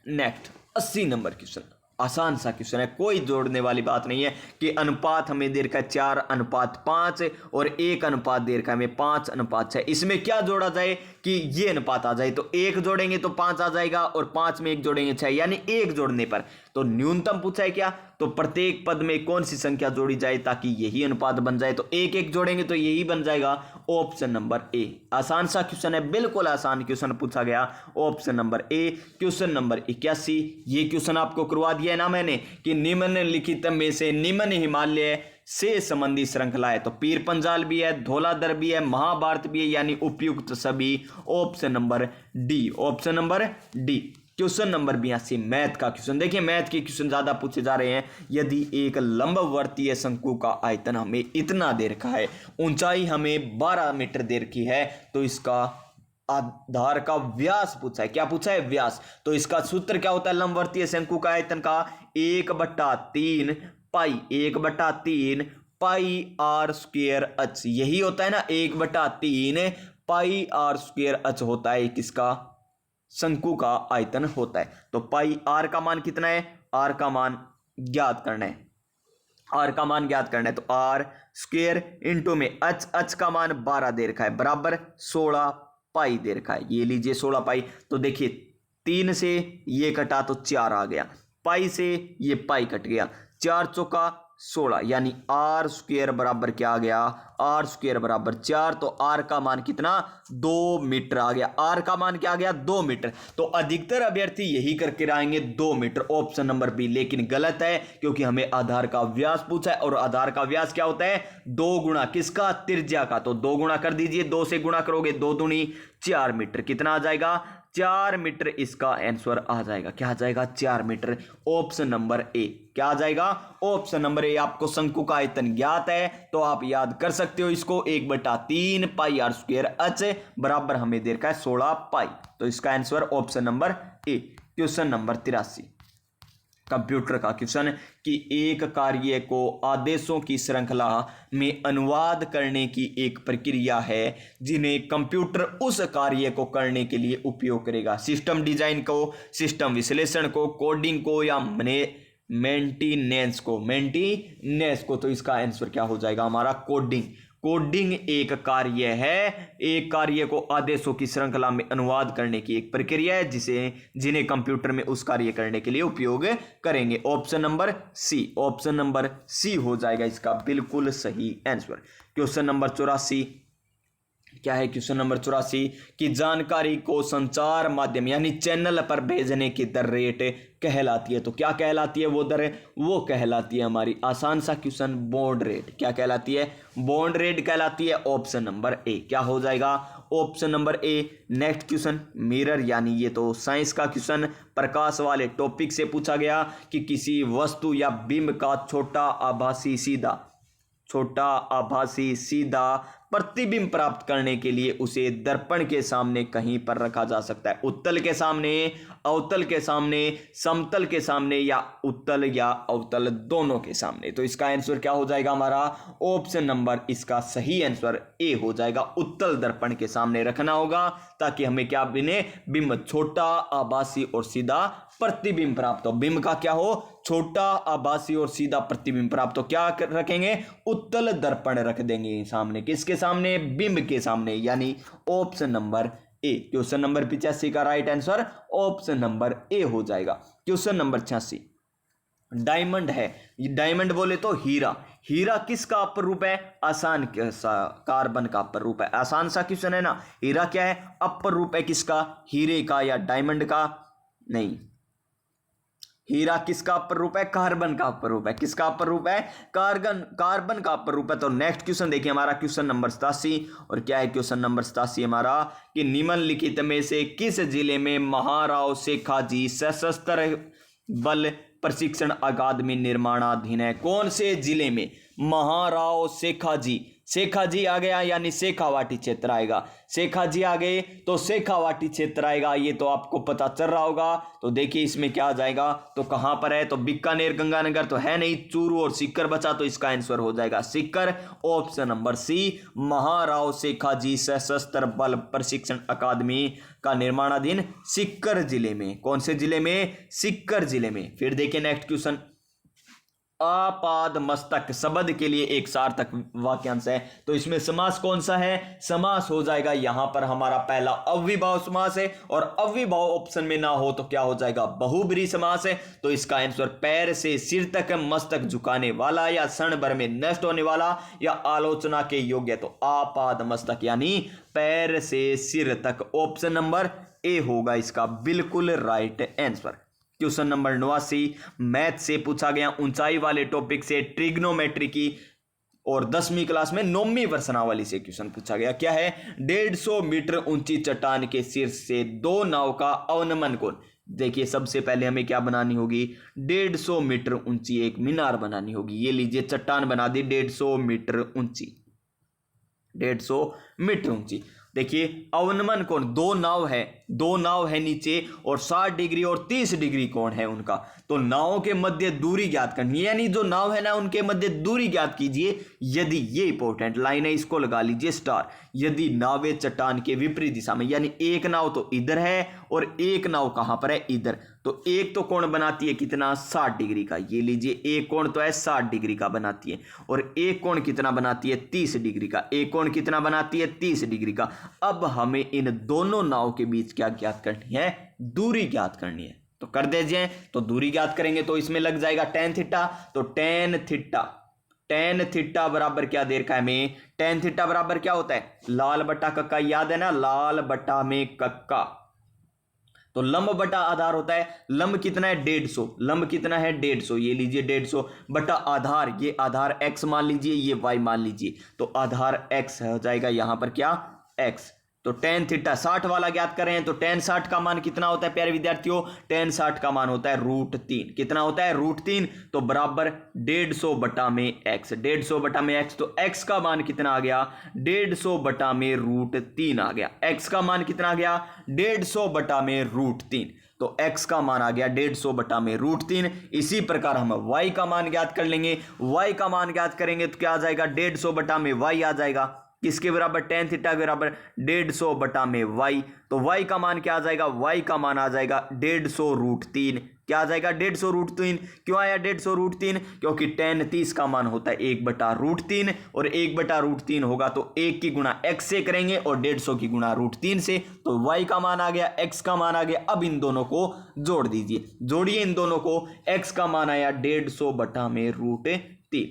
next 80 number question, आसान सा क्वेश्चन है, कोई जोड़ने वाली बात नहीं है कि अनुपात हमें दे रखा है 4:5 और 1 अनुपात दे रखा है हमें 5:6। इसमें क्या जोड़ा जाए, कि ये अनुपात आ जाए, तो 1 जोड़ेंगे तो 5 आ जाएगा और 5 में 1 जोड़ेंगे 6, यानी 1 जोड़ने पर। तो न्यूनतम पूछा है क्या, तो प्रत्येक पद में कौन सी संख्या जोड़ी जाए ताकि यही अनुपात बन जाए, तो 1 1 जोड़ेंगे तो यही बन जाएगा ऑप्शन नंबर ए। आसान सा क्वेश्चन है, बिल्कुल आसान क्वेश्चन पूछा गया, option number A. Question number 81, ये क्वेश्चन आपको करवा दिया है ना मैंने कि निम्नलिखित में से निम्न हिमालय से संबंधी श्रृंखला है, तो पीर पंजाल भी है, धौलाधर भी है, महाभारत भी है, यानी उपयुक्त सभी। Option number D, option number D. Question number 82 math का क्वेश्चन। देखिए मैथ के क्वेश्चन ज्यादा पूछे जा रहे हैं। यदि एक लंबवर्तीय शंकु का आयतन हमें इतना दे रखा है, ऊंचाई हमें 12 मीटर दे रखी है, तो इसका आधार का व्यास पूछा है। क्या पूछा है, व्यास। तो इसका सूत्र क्या होता है लंबवर्तीय शंकु का आयतन का, 1/3 पाई, 1/3 पाई आर स्क्वायर एच, यही होता है ना, 1/3 पाई आर स्क्वायर एच होता है किसका, शंकु का आयतन होता है। तो पाई आर का मान कितना है, आर का मान ज्ञात करना है, आर का मान ज्ञात करना है, तो आर स्क्वायर इंटू में एच, एच का मान 12 दे रखा है, बराबर 16 पाई दे रखा है। ये लीजिए 16 पाई। तो देखिए 3 से ये कटा तो 4 आ गया, पाई से ये पाई कट गया, 4 चौका 16, यानी आर स्क्वायर बराबर क्या आ गया, आर स्क्वायर बराबर 4। तो आर का मान कितना, 2 मीटर आ गया। आर का मान क्या आ गया, 2 मीटर। तो अधिकतर अभ्यर्थी यही करके आएंगे 2 मीटर, ऑप्शन नंबर बी। लेकिन गलत है, क्योंकि हमें आधार का व्यास पूछा है, और आधार का व्यास क्या होता है, 2 गुणा किसका, त्रिज्या का। तो 2 गुणा कर दीजिए, 2 से गुणा करोगे 2 दूनी 4 मीटर, कितना आ जाएगा, 4 मीटर इसका आंसर आ जाएगा। क्या आ जाएगा, 4 मीटर, ऑप्शन नंबर ए। क्या आ जाएगा, ऑप्शन नंबर ए। आपको शंकु का आयतन ज्ञात है तो आप याद कर सकते हो इसको, 1/3 पाई आर स्क्वायर एच बराबर हमें दे रखा है 16 पाई। तो इसका answer option number A. Question number 83 computer का क्वेश्चन कि एक कार्य को आदेशों की श्रृंखला में अनुवाद करने की एक प्रक्रिया है जिन्हें कंप्यूटर उस कार्य को करने के लिए उपयोग करेगा। सिस्टम डिजाइन को, सिस्टम विश्लेषण को, कोडिंग को, या मेंटेनेंस को। तो इसका आंसर क्या हो जाएगा हमारा, कोडिंग। कोडिंग एक कार्य है, एक कार्य को आदेशों की श्रृंखला में अनुवाद करने की एक प्रक्रिया है जिन्हें कंप्यूटर में उस कार्य करने के लिए उपयोग करेंगे। Option number C, option number C हो जाएगा इसका बिल्कुल सही आंसर। क्वेश्चन नंबर 84 क्या है, क्वेश्चन नंबर 84 कि जानकारी को संचार माध्यम यानी चैनल पर भेजने की दर रेट कहलाती है। तो क्या कहलाती है वो दर, वो कहलाती है हमारी, आसान सा क्वेश्चन, बॉन्ड रेट। क्या कहलाती है, बॉन्ड रेट कहलाती है। ऑप्शन नंबर ए क्या हो जाएगा, option number A. Next question mirror, यानी ये तो साइंस का क्वेश्चन, प्रकाश वाले टॉपिक से पूछा गया कि किसी वस्तु या बिंब का छोटा आभासी सीधा प्रतिबिंब प्राप्त करने के लिए उसे दर्पण के सामने कहीं पर रखा जा सकता है। उत्तल के सामने, अवतल के सामने, समतल के सामने, या उत्तल या अवतल दोनों के सामने। तो इसका आंसर क्या हो जाएगा हमारा, ऑप्शन नंबर, इसका सही आंसर ए हो जाएगा। उत्तल दर्पण के सामने रखना होगा ताकि हमें क्या बने, बिंब छोटा, आभासी और सीधा प्रतिबिंब प्राप्त हो। बिंब का क्या हो, छोटा, आभासी और सीधा प्रतिबिंब प्राप्त हो। क्या रखेंगे, उत्तल दर्पण रख देंगे सामने, किसके सामने, बिंब के सामने, यानी option number A. Question number 85 का right answer option number A हो जाएगा। क्वेश्चन नंबर 86 डायमंड है, डायमंड बोले तो हीरा। हीरा किसका अपर रूप है, आसान कार्बन का अपर रूप है। आसान सा क्वेश्चन है ना। हीरा क्या है, अपर रूप है किसका, हीरे का या डायमंड का, नहीं, हीरा किसका अपर रूप है, कार्बन का अपर रूप है। किसका अपर रूप है, कार्बन का अपर रूप है। तो नेक्स्ट क्वेश्चन देखिए हमारा, क्वेश्चन नंबर 87, और क्या है क्वेश्चन नंबर 87 हमारा कि निम्नलिखित में से किस जिले में महाराव शेखाजी सशस्त्र बल प्रशिक्षण अकादमी निर्माणाधीन है। कौन से जिले में, महाराव शेखाजी, शेखाजी आ गया यानी शेखावाटी क्षेत्र आएगा। शेखाजी आ गए तो शेखावाटी क्षेत्र आएगा, ये तो आपको पता चल रहा होगा। तो देखिए इसमें क्या आ जाएगा, तो कहां पर है, तो बीकानेर, गंगानगर तो है नहीं, चूरू और सीकर बचा, तो इसका आंसर हो जाएगा Sikar. Option number C, Maharao Shekhaji सशस्त्र बल प्रशिक्षण अकादमी का निर्माणाधीन सीकर जिले में। कौन से जिले में, सीकर जिले में। फिर देखिए नेक्स्ट क्वेश्चन, आपाद मस्तक शब्द के लिए एक सार्थक वाक्यांश है। तो इसमें समास कौन सा है? समास हो जाएगा यहां पर हमारा पहला अव्ययभाव समास है, और अव्ययभाव ऑप्शन में ना हो तो क्या हो जाएगा? बहुब्रीहि समास है। तो इसका आंसर पैर से सिर तक मस्तक झुकाने वाला, या क्षण भर में नष्ट होने वाला, या आलोचना के योग्य। तो आपाद मस्तक यानी पैर से सिर तक, ऑप्शन नंबर ए होगा इसका बिल्कुल right answer. Question number 89 math से पूछा गया, ऊंचाई वाले टॉपिक से ट्रिग्नोमेट्री की, और 10वीं क्लास में 9वीं प्रश्नावली से क्वेश्चन पूछा गया। क्या है? 150 मीटर ऊंची चट्टान के शीर्ष से 2 नाव का अवनमन कोण। देखिए सबसे पहले हमें क्या बनानी होगी? 150 मीटर ऊंची एक मीनार बनानी होगी। ये लीजिए चट्टान बना दी 150 मीटर ऊंची, 150 मीटर ऊंची। देखिए अवनमन कोण, दो नाव है नीचे, और 60 डिग्री और 30 डिग्री कोण है उनका। तो नावों के मध्य दूरी ज्ञात करनी है, यानी जो नाव है ना उनके मध्य दूरी ज्ञात कीजिए। यदि, ये इंपॉर्टेंट लाइन है, इसको लगा लीजिए स्टार। यदि नावे चट्टान के विपरीत दिशा में, यानी एक नाव तो इधर है और एक नाव कहां पर है? इधर। तो एक तो कोण बनाती है कितना? 60 डिग्री का। ये लीजिए एक कोण तो है 60 डिग्री का बनाती है, और एक कोण कितना बनाती है? 30 डिग्री का। एक कोण कितना बनाती है? 30 डिग्री का। अब हमें इन दोनों नाव के बीच क्या ज्ञात करनी है? दूरी ज्ञात करनी है। तो कर दीजिए। तो दूरी ज्ञात करेंगे तो इसमें लग जाएगा tan थीटा। तो tan थीटा बराबर क्या दे रखा है हमें? tan थीटा बराबर क्या होता है? लाल बटा कक्का, याद है ना? लाल बटा में कक्का। तो लंब बटा आधार होता है। लंब कितना है? 150। लंब कितना है? 150। ये लीजिए 150 बटा आधार, ये आधार x मान लीजिए, ये y मान लीजिए। तो आधार x हो जाएगा यहां पर क्या? x। तो tan थीटा 60 वाला ज्ञात कर रहे हैं। तो tan 60 का मान कितना होता है प्यारे विद्यार्थियों? tan 60 का मान होता है √3। कितना होता है? √3। तो बराबर 150 बटा में x, 150 बटा में x। तो x का मान कितना आ गया? 150 बटा में √3 आ गया। x का मान कितना आ गया? 150 बटा में √3। तो x का मान आ गया 150 बटा में √3। इसी प्रकार हम y का मान ज्ञात कर लेंगे। y का मान ज्ञात करेंगे तो क्या आ जाएगा? 150 बटा में y आ जाएगा। किसके बराबर? tan थीटा के बराबर 150 बटा में y। तो y का मान क्या आ जाएगा? y का मान आ जाएगा 150 √3। क्या आ जाएगा? 150 √3। क्यों आया 150 √3? क्योंकि tan 30 का मान होता है 1 बटा √3, और 1 बटा √3 होगा तो 1 की गुणा x से करेंगे और 150 की गुणा √3 से। तो y का मान आ गया, x का मान आ गया। अब इन दोनों को जोड़ दीजिए, जोड़िए इन दोनों को। x का मान आया 150 बटा में √3,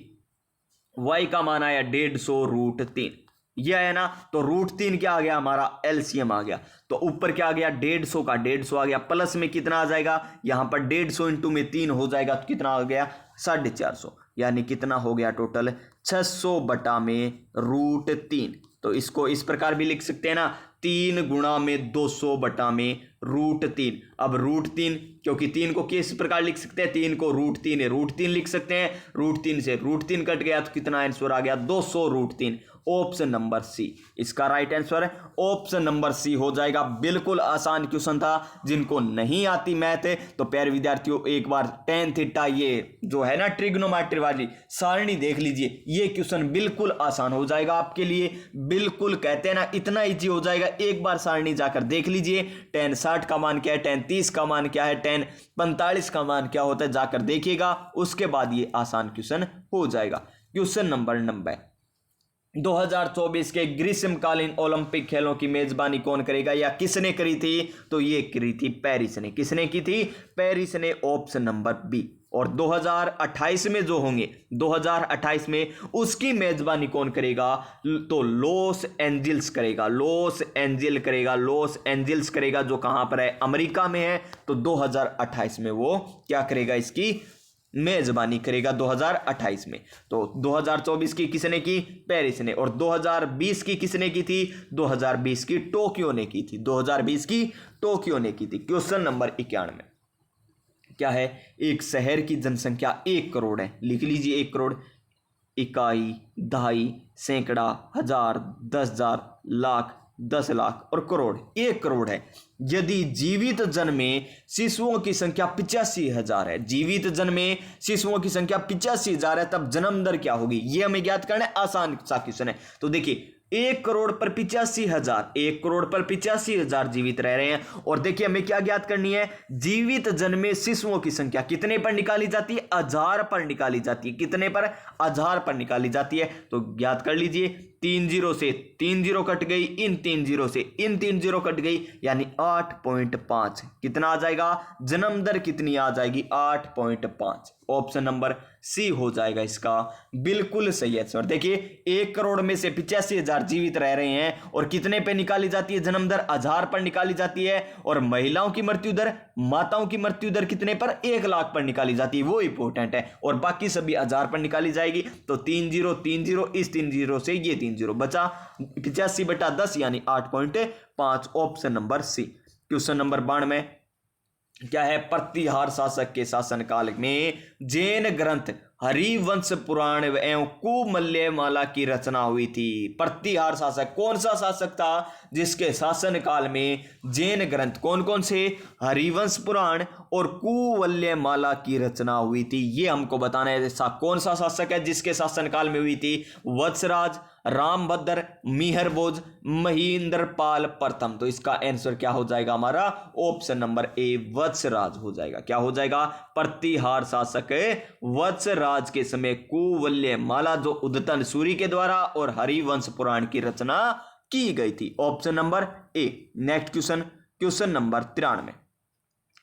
y का मान आया 150 √3, ये आया ना। तो √3 क्या आ गया? हमारा एलसीएम आ गया। तो ऊपर क्या आ गया? 150 का 150 आ गया, प्लस में कितना आ जाएगा? यहां पर 150 इंटू में 3 हो जाएगा, तो कितना आ गया? 450, यानी कितना हो गया टोटल? 600 बटा में √3। तो इसको इस प्रकार भी लिख सकते हैं ना, 3 गुणा में 200 बटा में √3। अब √3, क्योंकि 3 को किस प्रकार लिख सकते हैं? 3 को √3 है, √3 लिख सकते हैं। √3 से √3 कट गया तो कितना आंसर आ गया? 200 √3। ऑप्शन नंबर सी इसका राइट आंसर है। ऑप्शन नंबर सी हो जाएगा। बिल्कुल आसान क्वेश्चन था। जिनको नहीं आती मैथ है तो प्यारे विद्यार्थियों एक बार tan थीटा, ये जो है ना ट्रिग्नोमेट्री वाली सारणी देख लीजिए। ये क्वेश्चन बिल्कुल आसान हो जाएगा आपके लिए। बिल्कुल कहते हैं ना इतना इजी हो जाएगा। एक बार सारणी जाकर देख लीजिए। tan 60 का मान क्या है, tan 30 का मान क्या है, tan 45 का मान क्या होता है, जाकर देखिएगा। उसके बाद ये आसान क्वेश्चन हो जाएगा। क्वेश्चन नंबर 90, 2024 के ग्रीष्मकालीन ओलंपिक खेलों की मेजबानी कौन करेगा या किसने करी थी? तो ये करी थी पेरिस ने। किसने की थी? पेरिस ने, ऑप्शन नंबर बी। और 2028 में जो होंगे, 2028 में उसकी मेजबानी कौन करेगा? तो लॉस एंजिल्स करेगा, लॉस एंजिल्स करेगा, जो कहां पर है? अमेरिका में है। तो 2028 में वो क्या करेगा? इसकी मेजबानी करेगा 2028 में। तो 2024 की किसने की? पेरिस ने। और 2020 की किसने की थी? 2020 की टोक्यो ने की थी, 2020 की टोक्यो ने की थी। क्वेश्चन नंबर 91 क्या है? एक शहर की जनसंख्या 1 करोड़ है। लिख लीजिए 1 करोड़। इकाई, दहाई, सैकड़ा, हजार, 10,000, लाख, 10 लाख और करोड़। 1 करोड़ है। यदि जीवित जन्मे शिशुओं की संख्या 85,000 है, जीवित जन्मे शिशुओं की संख्या 85,000 है, तब जन्म दर क्या होगी? ये हमें ज्ञात करना है। आसान सा क्वेश्चन है। तो देखिए 1 करोड़ पर 85,000, 1 करोड़ पर 85,000 जीवित रह रहे हैं। और देखिए हमें क्या ज्ञात करनी है, जीवित जन्मे शिशुओं की संख्या कितने पर निकाली जाती है, 1000 पर निकाली जाती है। कितने पर, 1000 पर निकाली जाती है। तो ज्ञात कर लीजिए, 3 जीरो से 3 जीरो कट गई, इन 3 जीरो से इन 3 जीरो कट गई, यानी 8.5। कितना आ जाएगा, जन्म दर कितनी आ जाएगी, 8.5। ऑप्शन नंबर सी हो जाएगा इसका बिल्कुल सही आंसर। देखिए 1 करोड़ में से 85,000 जीवित रह रहे हैं और कितने पे निकाली जाती है, जन्म दर 1000 पर निकाली जाती है। और महिलाओं की मृत्यु दर, माताओं की मृत्यु दर कितने पर, 1 लाख पर निकाली जाती है, वो इंपॉर्टेंट है। और बाकी सभी 1000 पर निकाली जाएगी। तो 3 जीरो, इस 3 जीरो से ये 3 जीरो बचा, 85/10 यानी 8.5। Option number C. Question number 92 क्या है, प्रतिहार शासक के शासनकाल में जैन ग्रंथ हरिवंश पुराण एवं कुमल्यमाला की रचना हुई थी। प्रतिहार शासक कौन सा शासक था जिसके शासनकाल में जैन ग्रंथ कौन कौन से, हरिवंश पुराण और कुवल्यमाला की रचना हुई थी। ये हमको बताना है ऐसा कौन सा शासक है जिसके शासनकाल में हुई थी। वत्सराज, रामभद्र, मिहिरभोज, महेंद्रपाल प्रथम। तो इसका आंसर क्या हो जाएगा हमारा, ऑप्शन नंबर ए वत्सराज हो जाएगा। क्या हो जाएगा, प्रतिहार शासक वत्सराज के समय कुवल्यमाला जो उद्यतन सूरी के द्वारा और हरिवंश पुराण की रचना की गई थी। Option number A. Next question, question number 93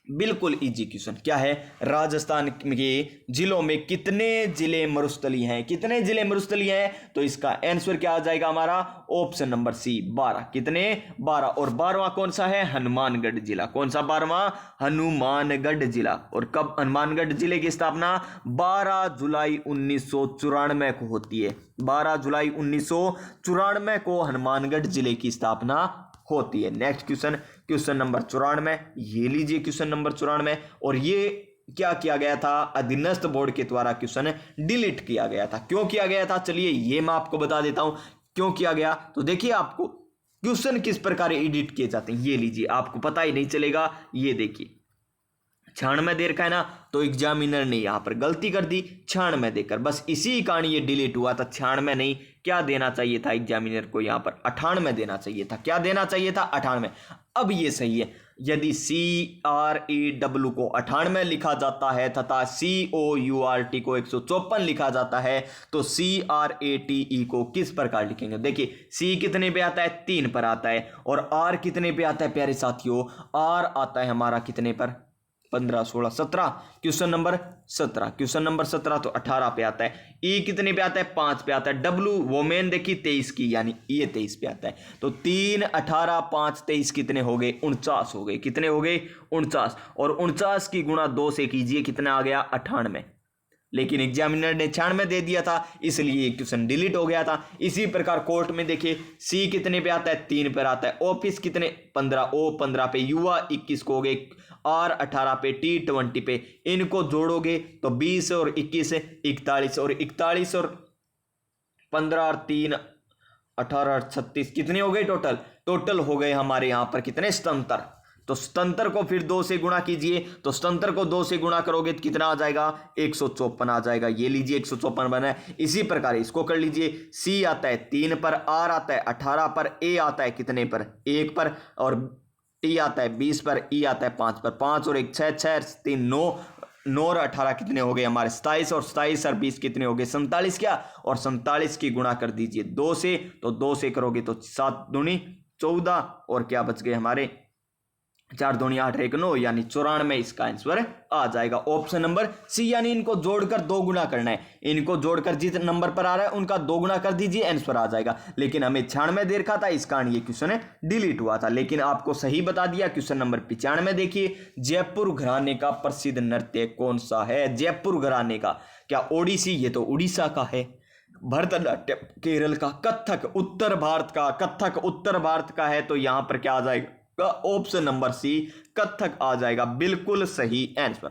बिल्कुल इजी क्वेश्चन। क्या है, राजस्थान के जिलों में कितने जिले मरुस्थलीय हैं, कितने जिले मरुस्थलीय हैं। तो इसका आंसर क्या आ जाएगा हमारा, ऑप्शन नंबर सी 12। कितने, 12। और 12वां कौन सा है, हनुमानगढ़ जिला। कौन सा 12वां, हनुमानगढ़ जिला। और कब हनुमानगढ़ जिले की स्थापना, 12 जुलाई 1994 को होती है। 12 जुलाई 1994 को हनुमानगढ़ जिले की स्थापना होती है। नेक्स्ट क्वेश्चन, क्वेश्चन नंबर 94, ये लीजिए क्वेश्चन नंबर 94। और ये क्या किया गया था, अधीनस्थ बोर्ड के द्वारा क्वेश्चन डिलीट किया गया था। क्यों किया गया था, चलिए ये मैं आपको बता देता हूं क्यों किया गया। तो देखिए आपको क्वेश्चन किस प्रकार एडिट किए जाते हैं, ये लीजिए, आपको पता ही नहीं चलेगा। ये देखिए 96 दे रखा है ना, तो एग्जामिनर ने यहां पर गलती कर दी, 96 देकर, बस इसी कारण ये डिलीट हुआ था। 96 नहीं, क्या देना चाहिए था एग्जामिनर को, यहां पर 98 देना चाहिए था। क्या देना चाहिए था, 98। अब ये सही है, यदि CRAW को 98 लिखा जाता है तथा COURT को 154 लिखा जाता है, तो CRATE को किस प्रकार लिखेंगे। देखिए C कितने पे आता है, 3 पर आता है। और R कितने पे आता है प्यारे साथियों, R आता है हमारा कितने पर, 15, 16, 17। क्वेश्चन नंबर 17, क्वेश्चन नंबर 17 तो 18 पे आता है। ई कितने पे आता है, 5 पे आता है। डब्लू वोमेन देखिए 23 की, यानी ये 23 पे आता है। तो 3, 18, 5, 23 कितने हो गए, 49 हो गए। कितने हो गए, 49। और 49 की गुणा 2 से कीजिए, कितना आ गया, 98। लेकिन एग्जामिनर ने 96 दे दिया था, इसलिए ये क्वेश्चन डिलीट हो गया था। इसी प्रकार कोर्ट में देखिए सी कितने पे आता है, 3 पर आता है। ऑफिस कितने, 15, ओ 15 पे, युवा 21 को हो गए, आर 18 पे, टी 20 पे। इनको जोड़ोगे तो 20 और 21 41, और 41 और 15 और 3 18 और 36 कितने हो गए टोटल, टोटल हो गए हमारे यहां पर कितने, सतंतर। तो सतंतर को फिर 2 से गुणा कीजिए, तो सतंतर को 2 से गुणा करोगे तो कितना आ जाएगा, 154 आ जाएगा। ये लीजिए 154 बना है। इसी प्रकार इसको कर लीजिए, सी आता है 3 पर, आर आता है 18 पर, ए आता है कितने पर, 1 पर, और टी आता है 20 पर, ई आता है 5 पर। 5 और 1 6, 6 3 9, 9 और 18 कितने हो गए हमारे 27, और 27 और 20 कितने हो गए 47। क्या, और 47 की गुणा कर दीजिए 2 से, तो 2 से करोगे तो 7 दूनी 14, और क्या बच गए हमारे 4 दूनी 8 1 9, यानी 94 इसका आंसर आ जाएगा। ऑप्शन नंबर सी, यानी इनको जोड़कर 2 गुना करना है। इनको जोड़कर जिस नंबर पर आ रहा है उनका 2 गुना कर दीजिए, आंसर आ जाएगा। लेकिन हमें 96 दे रखा था, इस कारण ये क्वेश्चन डिलीट हुआ था। लेकिन आपको सही बता दिया। क्वेश्चन नंबर 95 देखिए, जयपुर घराने का प्रसिद्ध नृत्य कौन सा है। जयपुर घराने का, क्या ओडिसी, ये तो उड़ीसा का है। भरतनाट्यम केरल का, कथक उत्तर भारत का, कथक उत्तर भारत का है। तो यहां पर क्या आ जाएगा, ऑप्शन नंबर सी कथक आ जाएगा, बिल्कुल सही answer.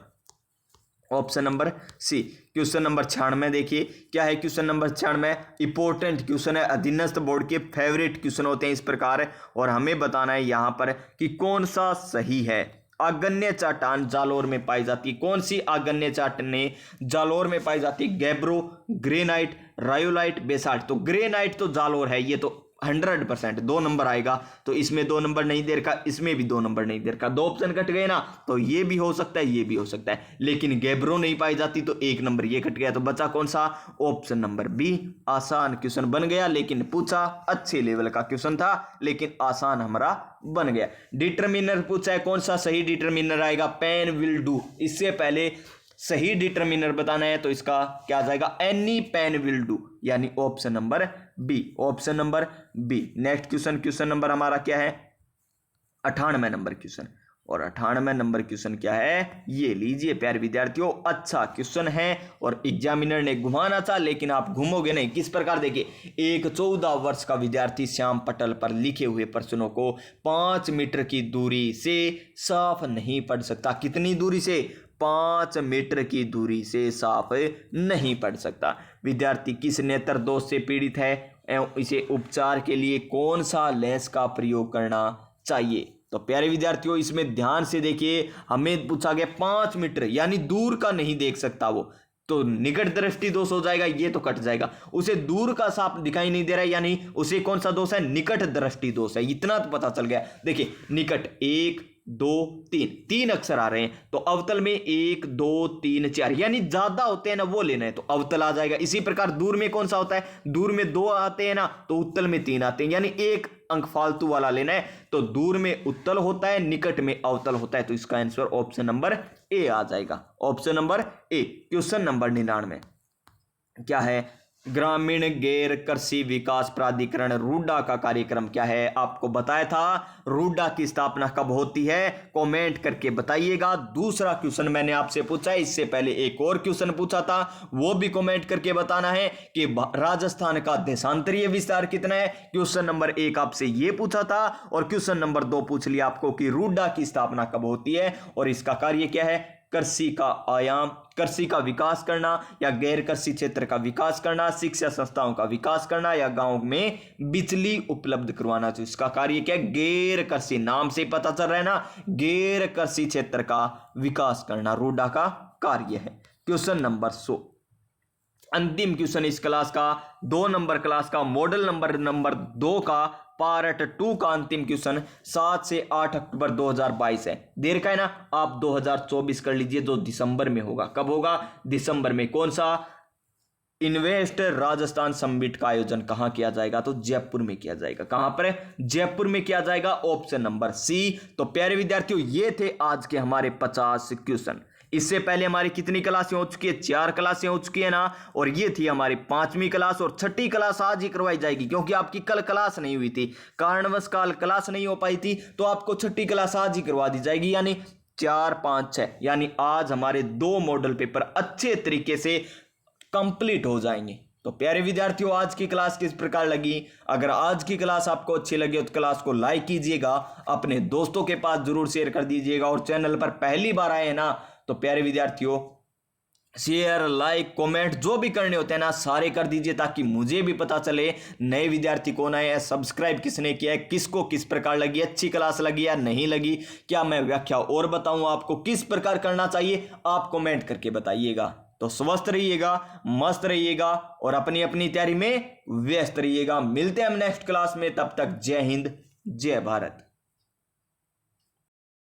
Option number C. Question number 96 देखिए, क्या है क्वेश्चन नंबर 96, इंपॉर्टेंट क्वेश्चन है, अधीनस्थ बोर्ड के फेवरेट क्वेश्चन होते हैं इस प्रकार। और हमें बताना है यहां पर कि कौन सा सही है। आग्नेय चट्टान जालोर में पाई जाती है। कौन सी आग्नेय चट्टानें जालोर में पाई जाती है, गैब्रो, ग्रेनाइट, रायोलाइट, बेसाल्ट। तो ग्रेनाइट तो जालोर है, ये तो 100% 2 नंबर आएगा। तो इसमें 2 नंबर नहीं दे रखा, इसमें भी 2 नंबर नहीं दे रखा, 2 ऑप्शन कट गए ना, तो ये भी हो सकता है, ये भी हो सकता है, लेकिन गैब्रो नहीं पाई जाती तो 1 नंबर ये कट गया। तो बचा कौन सा? Option number B. आसान क्वेश्चन बन गया, लेकिन पूछा अच्छे लेवल का क्वेश्चन था, लेकिन आसान हमारा बन गया। डिटरमिनर पूछा है, कौन सा सही डिटरमिनर आएगा? Pen will do. इससे पहले सही डिटरमिनर बताना है तो इसका क्या आ जाएगा? एनी पेन विल डू, यानी option number B. Option number B. Next question number हमारा क्या है? 98 नंबर क्वेश्चन। और 98 नंबर क्वेश्चन क्या है? ये लीजिए प्यारे विद्यार्थियों, अच्छा क्वेश्चन है और एग्जामिनर ने घुमाना था, लेकिन आप घूमोगे नहीं। किस प्रकार? देखिए, एक 14 वर्ष का विद्यार्थी श्याम पटल पर लिखे हुए प्रश्नों को 5 मीटर की दूरी से साफ नहीं पढ़ सकता। कितनी दूरी से? 5 मीटर की दूरी से साफ नहीं पढ़ सकता। विद्यार्थी किस नेत्र दोष से पीड़ित है एवं इसे उपचार के लिए कौन सा लेंस का प्रयोग करना चाहिए? तो प्यारे विद्यार्थियों, इसमें ध्यान से देखिए, हमें पूछा गया 5 मीटर, यानी दूर का नहीं देख सकता वो, तो निकट दृष्टि दोष हो जाएगा, ये तो कट जाएगा। उसे दूर का साफ दिखाई नहीं दे रहा है, यानी उसे कौन सा दोष है? निकट दृष्टि दोष है। इतना तो पता चल गया। देखिए, निकट 1 2 3 अक्षर आ रहे हैं, तो अवतल में 1 2 3 4, यानी ज्यादा होते हैं ना, वो लेना है तो अवतल आ जाएगा। इसी प्रकार दूर में कौन सा होता है? दूर में 2 आते हैं ना, तो उत्तल में 3 आते हैं, यानी 1 अंक फालतू वाला लेना है। तो दूर में उत्तल होता है, निकट में अवतल होता है, तो इसका आंसर ऑप्शन नंबर ए आ जाएगा। Option number A. Question number 99 क्या है? ग्रामीण गैर कृषि विकास प्राधिकरण रूडा का कार्यक्रम क्या है? आपको बताया था रूडा की स्थापना कब होती है, कमेंट करके बताइएगा। दूसरा क्वेश्चन मैंने आपसे पूछा है, इससे पहले एक और क्वेश्चन पूछा था, वो भी कमेंट करके बताना है कि राजस्थान का देशांतरीय विस्तार कितना है। क्वेश्चन नंबर 1 आपसे ये पूछा था, और क्वेश्चन नंबर 2 पूछ लिया आपको कि रूडा की स्थापना कब होती है और इसका कार्य क्या है? कृषि का आयाम, कृषि का विकास करना या गैर कृषि क्षेत्र का विकास करना, शिक्षा संस्थाओं का विकास करना या गांव में बिजली उपलब्ध करवाना। तो इसका कार्य क्या है? गैर कृषि, नाम से पता चल रहा है ना, गैर कृषि क्षेत्र का विकास करना रूडा का कार्य है। क्वेश्चन नंबर 100, अंतिम क्वेश्चन इस क्लास का, 2 नंबर क्लास का, मॉडल नंबर 2 का पार्ट 2 का अंतिम क्वेश्चन 7 से 8 अक्टूबर 2022 है। देर का है ना, आप 2024 कर लीजिए, जो दिसंबर में होगा। कब होगा? दिसंबर में। कौन सा? इन्वेस्ट राजस्थान समिट का आयोजन कहां किया जाएगा? तो जयपुर में किया जाएगा। कहां पर? जयपुर में किया जाएगा। Option number C. तो प्यारे विद्यार्थियों, ये थे आज के हमारे 50 क्वेश्चन। इससे पहले हमारी कितनी क्लासें हो चुकी है? 4 क्लासें हो चुकी है ना, और ये थी हमारी 5वीं क्लास, और 6ठी क्लास आज ही करवाई जाएगी, क्योंकि आपकी कल क्लास नहीं हुई थी, कारणवश कल क्लास नहीं हो पाई थी, तो आपको 6ठी क्लास आज ही करवा दी जाएगी, यानी 4 5 6, यानी आज हमारे 2 मॉडल पेपर अच्छे तरीके से कंप्लीट हो जाएंगे। तो प्यारे विद्यार्थियों, आज की क्लास किस प्रकार लगी? अगर आज की क्लास आपको अच्छी लगी तो क्लास को लाइक कीजिएगा, अपने दोस्तों के पास जरूर शेयर कर दीजिएगा, और चैनल पर पहली बार आए हैं ना, तो प्यारे विद्यार्थियों शेयर लाइक कमेंट जो भी करने होते हैं ना, सारे कर दीजिए, ताकि मुझे भी पता चले नए विद्यार्थी कौन आए हैं, सब्सक्राइब किसने किया है, किसको किस प्रकार लगी, अच्छी क्लास लगी या नहीं लगी, क्या मैं व्याख्या और बताऊं आपको, किस प्रकार करना चाहिए, आप कमेंट करके बताइएगा। तो स्वस्थ रहिएगा, मस्त रहिएगा और अपनी अपनी तैयारी में व्यस्त रहिएगा। मिलते हैं हम नेक्स्ट क्लास में, तब तक जय हिंद जय भारत।